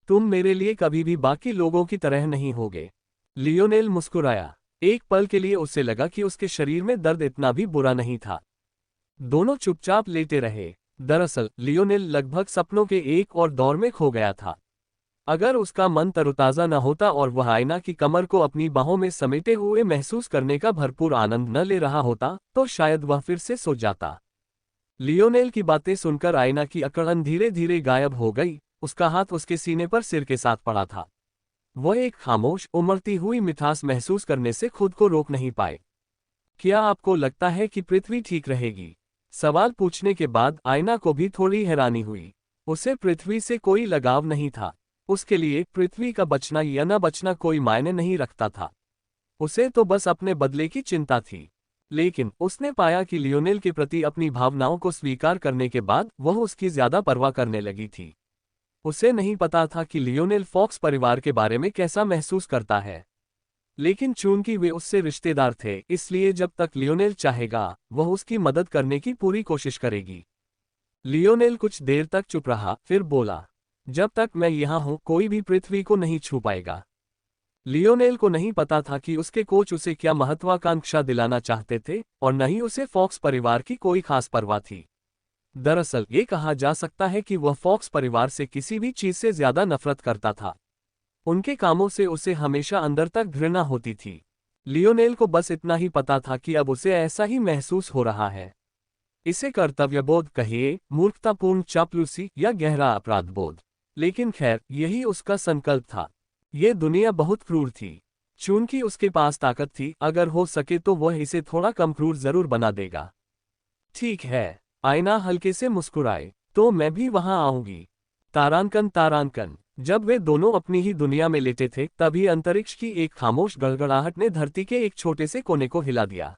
तुम मेरे लिए कभी भी बाकी लोगों की तरह नहीं होगे। लियोनेल मुस्कुराया। एक पल के लिए उसे लगा कि उसके शरीर में दर्द इतना भी बुरा नहीं था। दोनों चुपचाप लेटे रहे। दरअसल लियोनेल लगभग सपनों के एक और दौर में खो गया था। अगर उसका मन तरोताजा न होता और वह आयना की कमर को अपनी बाहों में समेटे हुए महसूस करने का भरपूर आनंद न ले रहा होता, तो शायद वह फिर से सो जाता। लियोनेल की बातें सुनकर आयना की अकड़न धीरे धीरे गायब हो गई। उसका हाथ उसके सीने पर सिर के साथ पड़ा था। वह एक खामोश, उमड़ती हुई मिठास महसूस करने से खुद को रोक नहीं पाए। क्या आपको लगता है कि पृथ्वी ठीक रहेगी? सवाल पूछने के बाद आयना को भी थोड़ी हैरानी हुई। उसे पृथ्वी से कोई लगाव नहीं था। उसके लिए पृथ्वी का बचना या न बचना कोई मायने नहीं रखता था। उसे तो बस अपने बदले की चिंता थी। लेकिन उसने पाया कि लियोनेल के प्रति अपनी भावनाओं को स्वीकार करने के बाद वह उसकी ज्यादा परवाह करने लगी थी। उसे नहीं पता था कि लियोनेल फॉक्स परिवार के बारे में कैसा महसूस करता है, लेकिन चूंकि वे उससे रिश्तेदार थे, इसलिए जब तक लियोनेल चाहेगा वह उसकी मदद करने की पूरी कोशिश करेगी। लियोनेल कुछ देर तक चुप रहा, फिर बोला, जब तक मैं यहाँ हूँ कोई भी पृथ्वी को नहीं छू पाएगा। लियोनेल को नहीं पता था कि उसके कोच उसे क्या महत्वाकांक्षा दिलाना चाहते थे, और न ही उसे फॉक्स परिवार की कोई खास परवाह थी। दरअसल ये कहा जा सकता है कि वह फॉक्स परिवार से किसी भी चीज से ज्यादा नफरत करता था। उनके कामों से उसे हमेशा अंदर तक घृणा होती थी। लियोनेल को बस इतना ही पता था कि अब उसे ऐसा ही महसूस हो रहा है। इसे कर्तव्यबोध कहिए, मूर्खतापूर्ण चापलूसी या गहरा अपराधबोध, लेकिन खैर यही उसका संकल्प था। ये दुनिया बहुत क्रूर थी। चूंकि उसके पास ताकत थी, अगर हो सके तो वह इसे थोड़ा कम क्रूर जरूर बना देगा। ठीक है, आईना हल्के से मुस्कुराए, तो मैं भी वहां आऊंगी। तारांकन तारांकन। जब वे दोनों अपनी ही दुनिया में लेटे थे, तभी अंतरिक्ष की एक खामोश गड़गड़ाहट ने धरती के एक छोटे से कोने को हिला दिया।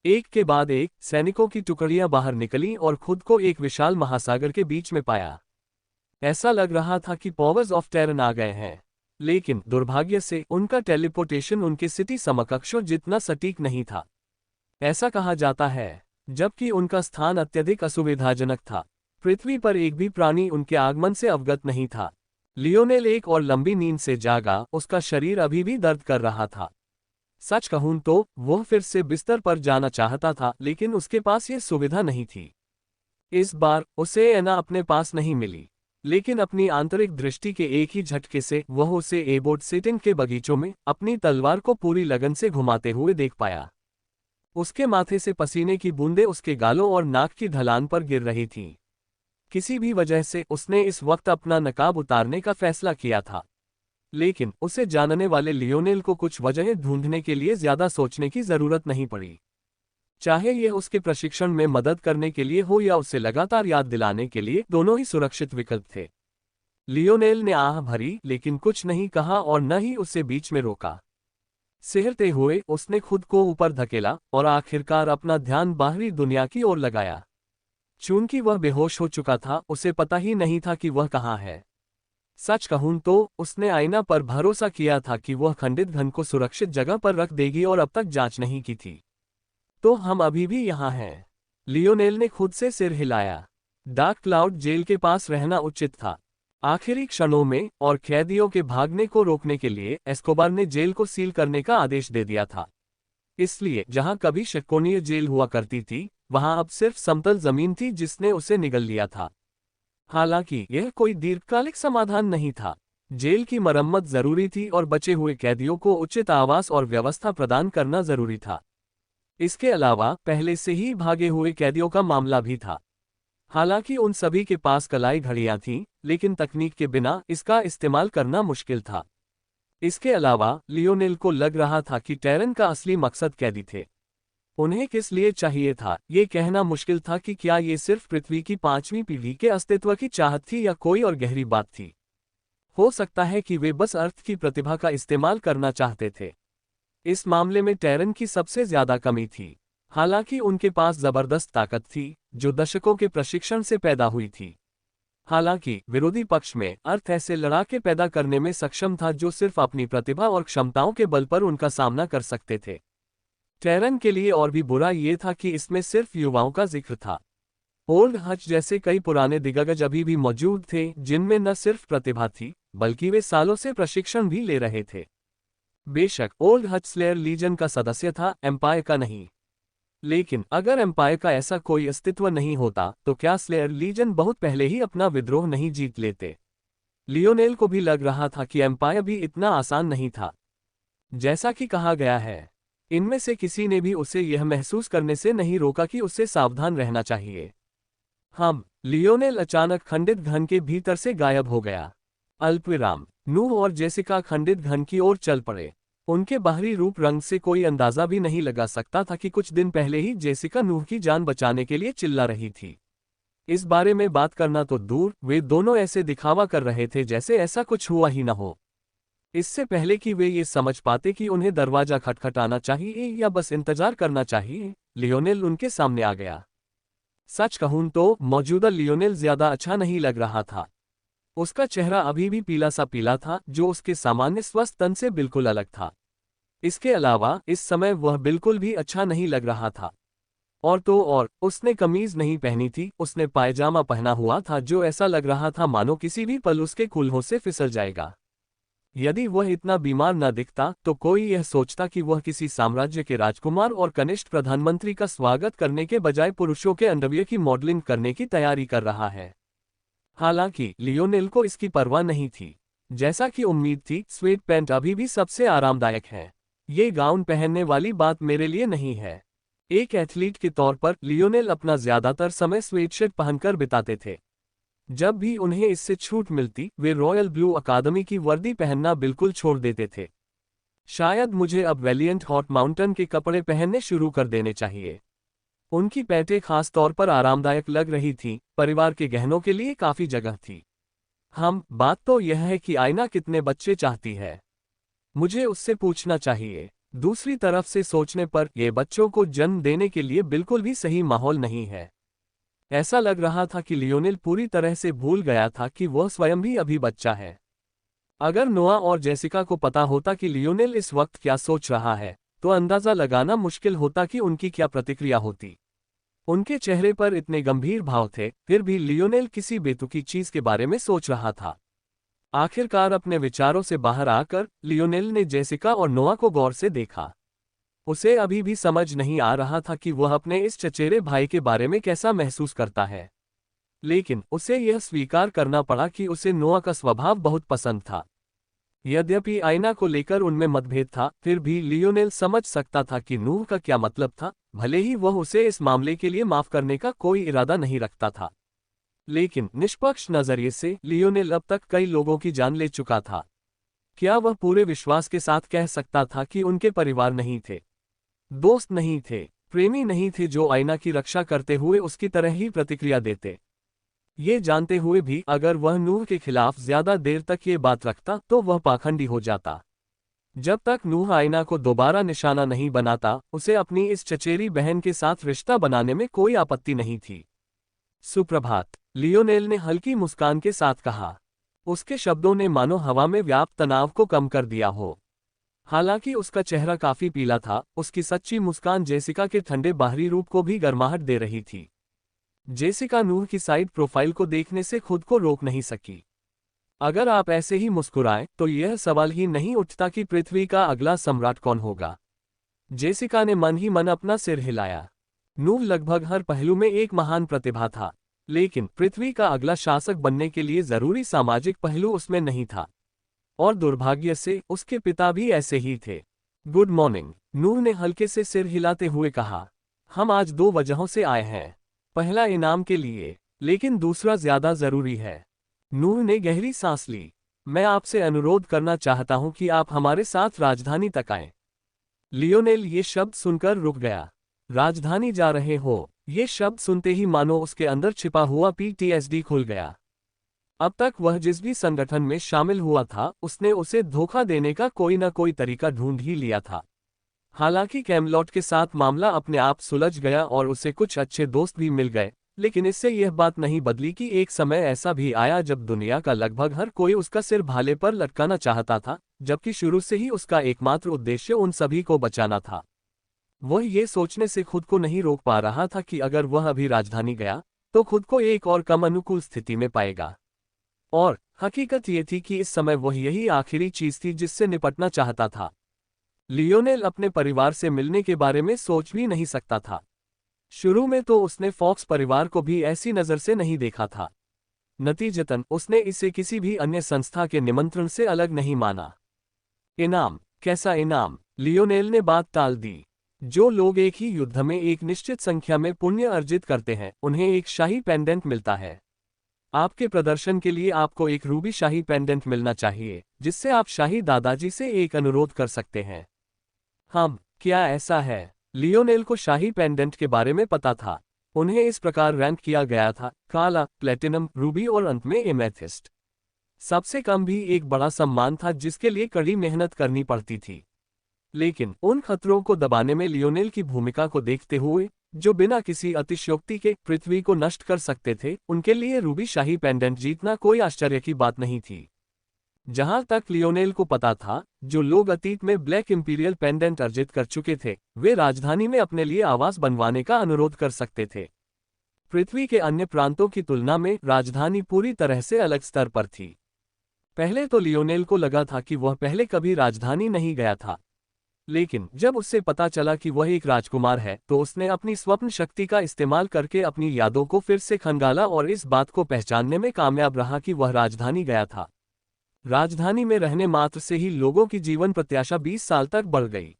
एक के बाद एक सैनिकों की टुकड़ियां बाहर निकलीं और खुद को एक विशाल महासागर के बीच में पाया। ऐसा लग रहा था कि पावर्स ऑफ टेरन आ गए हैं, लेकिन दुर्भाग्य से उनका टेलीपोर्टेशन उनके सिटी समकक्षों जितना सटीक नहीं था। ऐसा कहा जाता है, जबकि उनका स्थान अत्यधिक असुविधाजनक था। पृथ्वी पर एक भी प्राणी उनके आगमन से अवगत नहीं था। लियोनेल एक और लंबी नींद से जागा, उसका शरीर अभी भी दर्द कर रहा था। सच कहूं तो वह फिर से बिस्तर पर जाना चाहता था, लेकिन उसके पास यह सुविधा नहीं थी। इस बार उसे एना अपने पास नहीं मिली, लेकिन अपनी आंतरिक दृष्टि के एक ही झटके से वह उसे एबोट सिटिंग के बगीचों में अपनी तलवार को पूरी लगन से घुमाते हुए देख पाया। उसके माथे से पसीने की बूंदें उसके गालों और नाक की ढलान पर गिर रही थीं। किसी भी वजह से उसने इस वक्त अपना नकाब उतारने का फैसला किया था, लेकिन उसे जानने वाले लियोनेल को कुछ वजहें ढूंढने के लिए ज्यादा सोचने की जरूरत नहीं पड़ी। चाहे यह उसके प्रशिक्षण में मदद करने के लिए हो या उसे लगातार याद दिलाने के लिए, दोनों ही सुरक्षित विकल्प थे। लियोनेल ने आह भरी, लेकिन कुछ नहीं कहा और न ही उसे बीच में रोका। सिहरते हुए उसने खुद को ऊपर धकेला और आखिरकार अपना ध्यान बाहरी दुनिया की ओर लगाया। चूंकि वह बेहोश हो चुका था, उसे पता ही नहीं था कि वह कहाँ है। सच कहूं तो उसने आईना पर भरोसा किया था कि वह खंडित घन को सुरक्षित जगह पर रख देगी और अब तक जांच नहीं की थी। तो हम अभी भी यहाँ हैं। लियोनेल ने खुद से सिर हिलाया। डार्क क्लाउड जेल के पास रहना उचित था। आखिरी क्षणों में और कैदियों के भागने को रोकने के लिए एस्कोबार ने जेल को सील करने का आदेश दे दिया था। इसलिए जहां कभी षटकोणीय जेल हुआ करती थी, वहां अब सिर्फ समतल जमीन थी जिसने उसे निगल लिया था। हालांकि यह कोई दीर्घकालिक समाधान नहीं था। जेल की मरम्मत जरूरी थी और बचे हुए कैदियों को उचित आवास और व्यवस्था प्रदान करना जरूरी था। इसके अलावा पहले से ही भागे हुए कैदियों का मामला भी था। हालांकि उन सभी के पास कलाई घड़ियां थीं, लेकिन तकनीक के बिना इसका इस्तेमाल करना मुश्किल था। इसके अलावा लियोनेल को लग रहा था कि टेरन का असली मकसद कैदी थे। उन्हें किस लिए चाहिए था, ये कहना मुश्किल था कि क्या ये सिर्फ पृथ्वी की 5वीं पीढ़ी के अस्तित्व की चाहत थी या कोई और गहरी बात थी। हो सकता है कि वे बस अर्थ की प्रतिभा का इस्तेमाल करना चाहते थे। इस मामले में टेरन की सबसे ज्यादा कमी थी। हालांकि उनके पास जबरदस्त ताकत थी, जो दशकों के प्रशिक्षण से पैदा हुई थी। हालांकि विरोधी पक्ष में अर्थ ऐसे लड़ाके पैदा करने में सक्षम था जो सिर्फ अपनी प्रतिभा और क्षमताओं के बल पर उनका सामना कर सकते थे। टेरन के लिए और भी बुरा ये था कि इसमें सिर्फ युवाओं का जिक्र था। ओल्ड हच जैसे कई पुराने दिग्गज अभी भी मौजूद थे, जिनमें न सिर्फ प्रतिभा थी, बल्कि वे सालों से प्रशिक्षण भी ले रहे थे। बेशक ओल्ड हच स्लेयर लीजन का सदस्य था, एम्पायर का नहीं। लेकिन अगर एम्पायर का ऐसा कोई अस्तित्व नहीं होता, तो क्या स्लेयर लीजन बहुत पहले ही अपना विद्रोह नहीं जीत लेते? लियोनेल को भी लग रहा था कि एम्पायर भी इतना आसान नहीं था। जैसा कि कहा गया है, इनमें से किसी ने भी उसे यह महसूस करने से नहीं रोका कि उसे सावधान रहना चाहिए। लियोनेल अचानक खंडित घन के भीतर से गायब हो गया। अल्पविराम। नूह और जेसिका खंडित घन की ओर चल पड़े। उनके बाहरी रूप रंग से कोई अंदाजा भी नहीं लगा सकता था कि कुछ दिन पहले ही जेसिका नूह की जान बचाने के लिए चिल्ला रही थी। इस बारे में बात करना तो दूर, वे दोनों ऐसे दिखावा कर रहे थे जैसे ऐसा कुछ हुआ ही न हो। इससे पहले कि वे ये समझ पाते कि उन्हें दरवाजा खटखटाना चाहिए या बस इंतजार करना चाहिए, लियोनेल उनके सामने आ गया। सच कहूं तो मौजूदा लियोनेल ज्यादा अच्छा नहीं लग रहा था। उसका चेहरा अभी भी पीला सा पीला था, जो उसके सामान्य स्वस्थ तन से बिल्कुल अलग था। इसके अलावा इस समय वह बिल्कुल भी अच्छा नहीं लग रहा था। और तो और, उसने कमीज नहीं पहनी थी, उसने पायजामा पहना हुआ था जो ऐसा लग रहा था मानो किसी भी पल उसके कूल्हों से फिसल जाएगा। यदि वह इतना बीमार न दिखता तो कोई यह सोचता कि वह किसी साम्राज्य के राजकुमार और कनिष्ठ प्रधानमंत्री का स्वागत करने के बजाय पुरुषों के अंडरवियर की मॉडलिंग करने की तैयारी कर रहा है। हालांकि लियोनेल को इसकी परवाह नहीं थी। जैसा कि उम्मीद थी, स्वेट पैंट अभी भी सबसे आरामदायक है। ये गाउन पहनने वाली बात मेरे लिए नहीं है। एक एथलीट के तौर पर लियोनेल अपना ज्यादातर समय स्वेटशर्ट पहनकर बिताते थे। जब भी उन्हें इससे छूट मिलती, वे रॉयल ब्लू अकादमी की वर्दी पहनना बिल्कुल छोड़ देते थे। शायद मुझे अब वैलिएंट हॉट माउंटेन के कपड़े पहनने शुरू कर देने चाहिए। उनकी पैंटें खास तौर पर आरामदायक लग रही थीं, परिवार के गहनों के लिए काफी जगह थी। बात तो यह है कि आयना कितने बच्चे चाहती है। मुझे उससे पूछना चाहिए। दूसरी तरफ से सोचने पर यह बच्चों को जन्म देने के लिए बिल्कुल भी सही माहौल नहीं है। ऐसा लग रहा था कि लियोनेल पूरी तरह से भूल गया था कि वह स्वयं भी अभी बच्चा है। अगर नोआ और जेसिका को पता होता कि लियोनेल इस वक्त क्या सोच रहा है, तो अंदाजा लगाना मुश्किल होता कि उनकी क्या प्रतिक्रिया होती। उनके चेहरे पर इतने गंभीर भाव थे, फिर भी लियोनेल किसी बेतुकी चीज के बारे में सोच रहा था। आखिरकार अपने विचारों से बाहर आकर लियोनेल ने जेसिका और नोआ को गौर से देखा। उसे अभी भी समझ नहीं आ रहा था कि वह अपने इस चचेरे भाई के बारे में कैसा महसूस करता है, लेकिन उसे यह स्वीकार करना पड़ा कि उसे नोआ का स्वभाव बहुत पसंद था। यद्यपि आयना को लेकर उनमें मतभेद था, फिर भी लियोनेल समझ सकता था कि नूह का क्या मतलब था, भले ही वह उसे इस मामले के लिए माफ करने का कोई इरादा नहीं रखता था। लेकिन निष्पक्ष नजरिए से लियोनेल अब तक कई लोगों की जान ले चुका था। क्या वह पूरे विश्वास के साथ कह सकता था कि उनके परिवार नहीं थे, दोस्त नहीं थे, प्रेमी नहीं थे जो आयना की रक्षा करते हुए उसकी तरह ही प्रतिक्रिया देते? ये जानते हुए भी अगर वह नूह के खिलाफ ज्यादा देर तक ये बात रखता तो वह पाखंडी हो जाता। जब तक नूह आयना को दोबारा निशाना नहीं बनाता, उसे अपनी इस चचेरी बहन के साथ रिश्ता बनाने में कोई आपत्ति नहीं थी। सुप्रभात, लियोनेल ने हल्की मुस्कान के साथ कहा। उसके शब्दों ने मानो हवा में व्याप्त तनाव को कम कर दिया हो। हालांकि उसका चेहरा काफी पीला था, उसकी सच्ची मुस्कान जेसिका के ठंडे बाहरी रूप को भी गर्माहट दे रही थी। जेसिका नूह की साइड प्रोफाइल को देखने से खुद को रोक नहीं सकी। अगर आप ऐसे ही मुस्कुराएं तो यह सवाल ही नहीं उठता कि पृथ्वी का अगला सम्राट कौन होगा। जेसिका ने मन ही मन अपना सिर हिलाया। नूह लगभग हर पहलू में एक महान प्रतिभा था, लेकिन पृथ्वी का अगला शासक बनने के लिए जरूरी सामाजिक पहलू उसमें नहीं था। और दुर्भाग्य से उसके पिता भी ऐसे ही थे। गुड मॉर्निंग, नूह ने हल्के से सिर हिलाते हुए कहा। हम आज दो वजहों से आए हैं। पहला इनाम के लिए, लेकिन दूसरा ज्यादा जरूरी है। नूह ने गहरी सांस ली। मैं आपसे अनुरोध करना चाहता हूं कि आप हमारे साथ राजधानी तक आएं। लियोनेल ये शब्द सुनकर रुक गया। राजधानी जा रहे हो, ये शब्द सुनते ही मानो उसके अंदर छिपा हुआ पीटीएसडी खुल गया। अब तक वह जिस भी संगठन में शामिल हुआ था, उसने उसे धोखा देने का कोई न कोई तरीका ढूंढ ही लिया था। हालांकि कैमलॉट के साथ मामला अपने आप सुलझ गया और उसे कुछ अच्छे दोस्त भी मिल गए, लेकिन इससे यह बात नहीं बदली कि एक समय ऐसा भी आया जब दुनिया का लगभग हर कोई उसका सिर भाले पर लटकाना चाहता था, जबकि शुरू से ही उसका एकमात्र उद्देश्य उन सभी को बचाना था। वह ये सोचने से खुद को नहीं रोक पा रहा था कि अगर वह अभी राजधानी गया तो खुद को एक और कम अनुकूल स्थिति में पाएगा। और हकीकत ये थी कि इस समय वह यही आखिरी चीज थी जिससे निपटना चाहता था। लियोनेल अपने परिवार से मिलने के बारे में सोच भी नहीं सकता था। शुरू में तो उसने फॉक्स परिवार को भी ऐसी नज़र से नहीं देखा था। नतीजतन उसने इसे किसी भी अन्य संस्था के निमंत्रण से अलग नहीं माना। इनाम? कैसा इनाम? लियोनेल ने बात टाल दी। जो लोग एक ही युद्ध में एक निश्चित संख्या में पुण्य अर्जित करते हैं, उन्हें एक शाही पेंडेंट मिलता है। आपके प्रदर्शन के लिए आपको एक रूबी शाही पेंडेंट मिलना चाहिए, जिससे आप शाही दादाजी से एक अनुरोध कर सकते हैं। क्या ऐसा है? लियोनेल को शाही पेंडेंट के बारे में पता था। उन्हें इस प्रकार रैंक किया गया था: काला, प्लेटिनम, रूबी और अंत में एमेथिस्ट। सबसे कम भी एक बड़ा सम्मान था जिसके लिए कड़ी मेहनत करनी पड़ती थी। लेकिन उन खतरों को दबाने में लियोनेल की भूमिका को देखते हुए, जो बिना किसी अतिशयोक्ति के पृथ्वी को नष्ट कर सकते थे, उनके लिए रूबी शाही पेंडेंट जीतना कोई आश्चर्य की बात नहीं थी। जहां तक लियोनेल को पता था, जो लोग अतीत में ब्लैक इंपीरियल पेंडेंट अर्जित कर चुके थे, वे राजधानी में अपने लिए आवास बनवाने का अनुरोध कर सकते थे। पृथ्वी के अन्य प्रांतों की तुलना में राजधानी पूरी तरह से अलग स्तर पर थी। पहले तो लियोनेल को लगा था कि वह पहले कभी राजधानी नहीं गया था, लेकिन जब उससे पता चला कि वह एक राजकुमार है, तो उसने अपनी स्वप्न शक्ति का इस्तेमाल करके अपनी यादों को फिर से खंगाला और इस बात को पहचानने में कामयाब रहा कि वह राजधानी गया था। राजधानी में रहने मात्र से ही लोगों की जीवन प्रत्याशा 20 साल तक बढ़ गई।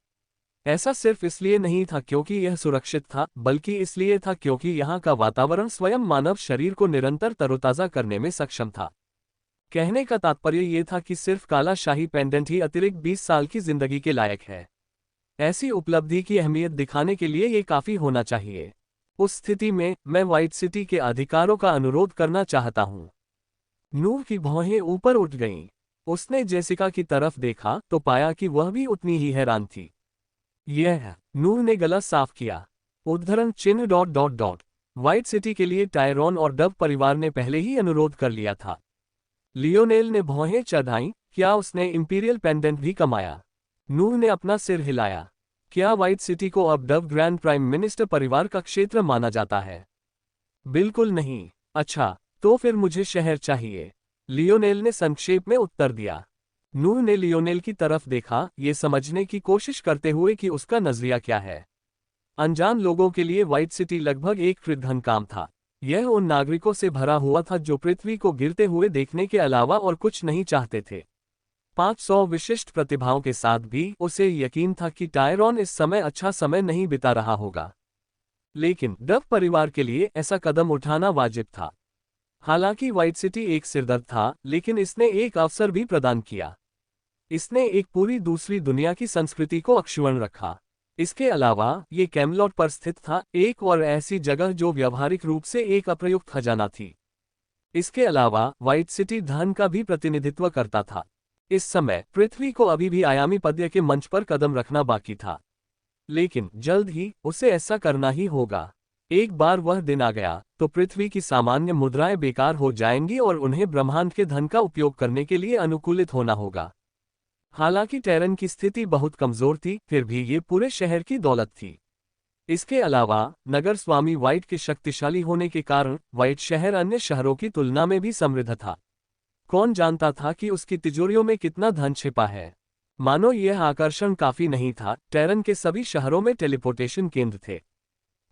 ऐसा सिर्फ इसलिए नहीं था क्योंकि यह सुरक्षित था, बल्कि इसलिए था क्योंकि यहाँ का वातावरण स्वयं मानव शरीर को निरंतर तरोताजा करने में सक्षम था। कहने का तात्पर्य ये था कि सिर्फ काला शाही पेंडेंट ही अतिरिक्त 20 साल की जिंदगी के लायक है। ऐसी उपलब्धि की अहमियत दिखाने के लिए ये काफी होना चाहिए। उस स्थिति में मैं व्हाइट सिटी के अधिकारों का अनुरोध करना चाहता हूँ। नूर की भौहें ऊपर उठ गईं। उसने जेसिका की तरफ देखा तो पाया कि वह भी उतनी ही हैरान थी। यह, नूर ने गला साफ किया। उद्धरण चिन्ह dot dot dot. White city के लिए टायरॉन और डव परिवार ने पहले ही अनुरोध कर लिया था। लियोनेल ने भौहें चढ़ाईं। क्या उसने इंपीरियल पेंडेंट भी कमाया? नूर ने अपना सिर हिलाया। क्या व्हाइट सिटी को अब डव ग्रैंड प्राइम मिनिस्टर परिवार का क्षेत्र माना जाता है? बिल्कुल नहीं। अच्छा, तो फिर मुझे शहर चाहिए, लियोनेल ने संक्षेप में उत्तर दिया। नूर ने लियोनेल की तरफ देखा, ये समझने की कोशिश करते हुए कि उसका नजरिया क्या है। अनजान लोगों के लिए व्हाइट सिटी लगभग एक कृतघ्न काम था। यह उन नागरिकों से भरा हुआ था जो पृथ्वी को गिरते हुए देखने के अलावा और कुछ नहीं चाहते थे। 500 विशिष्ट प्रतिभाओं के साथ भी उसे यकीन था कि टायरॉन इस समय अच्छा समय नहीं बिता रहा होगा। लेकिन डव परिवार के लिए ऐसा कदम उठाना वाजिब था। हालांकि व्हाइट सिटी एक सिरदर्द था, लेकिन इसने एक अवसर भी प्रदान किया। इसने एक पूरी दूसरी दुनिया की संस्कृति को अक्षुण्ण रखा। इसके अलावा ये कैमलॉट पर स्थित था, एक और ऐसी जगह जो व्यावहारिक रूप से एक अप्रयुक्त खजाना थी। इसके अलावा व्हाइट सिटी धन का भी प्रतिनिधित्व करता था। इस समय पृथ्वी को अभी भी आयामी पद्य के मंच पर कदम रखना बाकी था, लेकिन जल्द ही उसे ऐसा करना ही होगा। एक बार वह दिन आ गया तो पृथ्वी की सामान्य मुद्राएं बेकार हो जाएंगी और उन्हें ब्रह्मांड के धन का उपयोग करने के लिए अनुकूलित होना होगा। हालांकि टेरन की स्थिति बहुत कमजोर थी, फिर भी ये पूरे शहर की दौलत थी। इसके अलावा नगर स्वामी व्हाइट के शक्तिशाली होने के कारण व्हाइट शहर अन्य शहरों की तुलना में भी समृद्ध था। कौन जानता था कि उसकी तिजोरियों में कितना धन छिपा है। मानो यह आकर्षण काफी नहीं था, टेरन के सभी शहरों में टेलीपोर्टेशन केंद्र थे।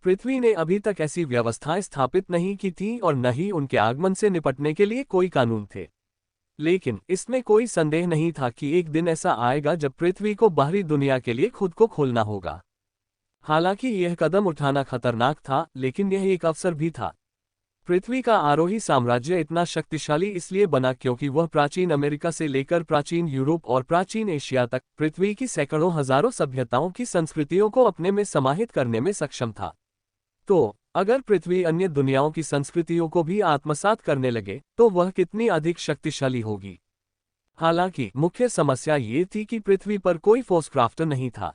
पृथ्वी ने अभी तक ऐसी व्यवस्थाएं स्थापित नहीं की थीं और न ही उनके आगमन से निपटने के लिए कोई कानून थे। लेकिन इसमें कोई संदेह नहीं था कि एक दिन ऐसा आएगा जब पृथ्वी को बाहरी दुनिया के लिए खुद को खोलना होगा। हालांकि यह कदम उठाना खतरनाक था, लेकिन यह एक अवसर भी था। पृथ्वी का आरोही साम्राज्य इतना शक्तिशाली इसलिए बना क्योंकि वह प्राचीन अमेरिका से लेकर प्राचीन यूरोप और प्राचीन एशिया तक पृथ्वी की सैकड़ों हजारों सभ्यताओं की संस्कृतियों को अपने में समाहित करने में सक्षम था। तो अगर पृथ्वी अन्य दुनियाओं की संस्कृतियों को भी आत्मसात करने लगे तो वह कितनी अधिक शक्तिशाली होगी। हालांकि मुख्य समस्या ये थी कि पृथ्वी पर कोई फोर्सक्राफ्ट नहीं था।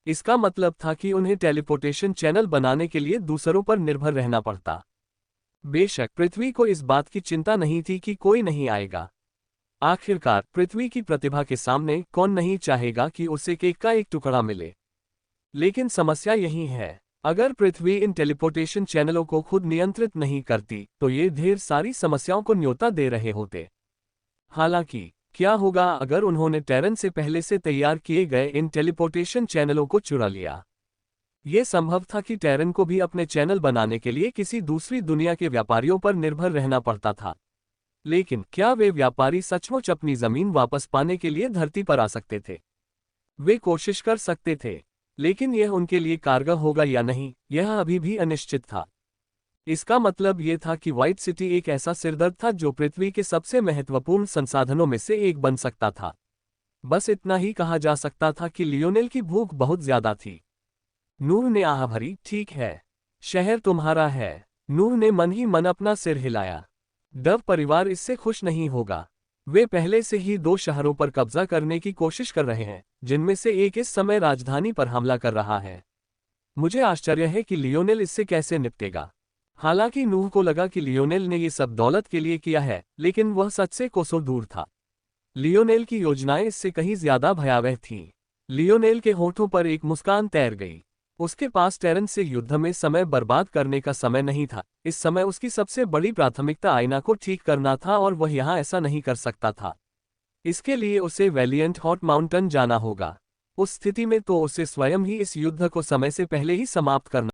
इसका मतलब था कि उन्हें टेलीपोर्टेशन चैनल बनाने के लिए दूसरों पर निर्भर रहना पड़ता। बेशक पृथ्वी को इस बात की चिंता नहीं थी कि कोई नहीं आएगा। आखिरकार पृथ्वी की प्रतिभा के सामने कौन नहीं चाहेगा कि उसे केक का एक टुकड़ा मिले। लेकिन समस्या यही है, अगर पृथ्वी इन टेलीपोर्टेशन चैनलों को खुद नियंत्रित नहीं करती तो ये ढेर सारी समस्याओं को न्योता दे रहे होते। हालांकि क्या होगा अगर उन्होंने टेरन से पहले से तैयार किए गए इन टेलीपोर्टेशन चैनलों को चुरा लिया? यह संभव था कि टेरन को भी अपने चैनल बनाने के लिए किसी दूसरी दुनिया के व्यापारियों पर निर्भर रहना पड़ता था। लेकिन क्या वे व्यापारी सचमुच अपनी जमीन वापस पाने के लिए धरती पर आ सकते थे? वे कोशिश कर सकते थे, लेकिन यह उनके लिए कारगर होगा या नहीं, यह अभी भी अनिश्चित था। इसका मतलब यह था कि व्हाइट सिटी एक ऐसा सिरदर्द था जो पृथ्वी के सबसे महत्वपूर्ण संसाधनों में से एक बन सकता था। बस इतना ही कहा जा सकता था कि लियोनेल की भूख बहुत ज्यादा थी। नूर ने आह भरी, ठीक है, शहर तुम्हारा है। नूर ने मन ही मन अपना सिर हिलाया। डव परिवार इससे खुश नहीं होगा। वे पहले से ही 2 शहरों पर कब्जा करने की कोशिश कर रहे हैं, जिनमें से एक इस समय राजधानी पर हमला कर रहा है। मुझे आश्चर्य है कि लियोनेल इससे कैसे निपटेगा। हालांकि नूह को लगा कि लियोनेल ने ये सब दौलत के लिए किया है, लेकिन वह सच से कोसों दूर था। लियोनेल की योजनाएं इससे कहीं ज्यादा भयावह थीं। लियोनेल के होठों पर एक मुस्कान तैर गई। उसके पास टेरन से युद्ध में समय बर्बाद करने का समय नहीं था। इस समय उसकी सबसे बड़ी प्राथमिकता आईना को ठीक करना था और वह यहाँ ऐसा नहीं कर सकता था। इसके लिए उसे वैलियंट हॉट माउंटेन जाना होगा। उस स्थिति में तो उसे स्वयं ही इस युद्ध को समय से पहले ही समाप्त करना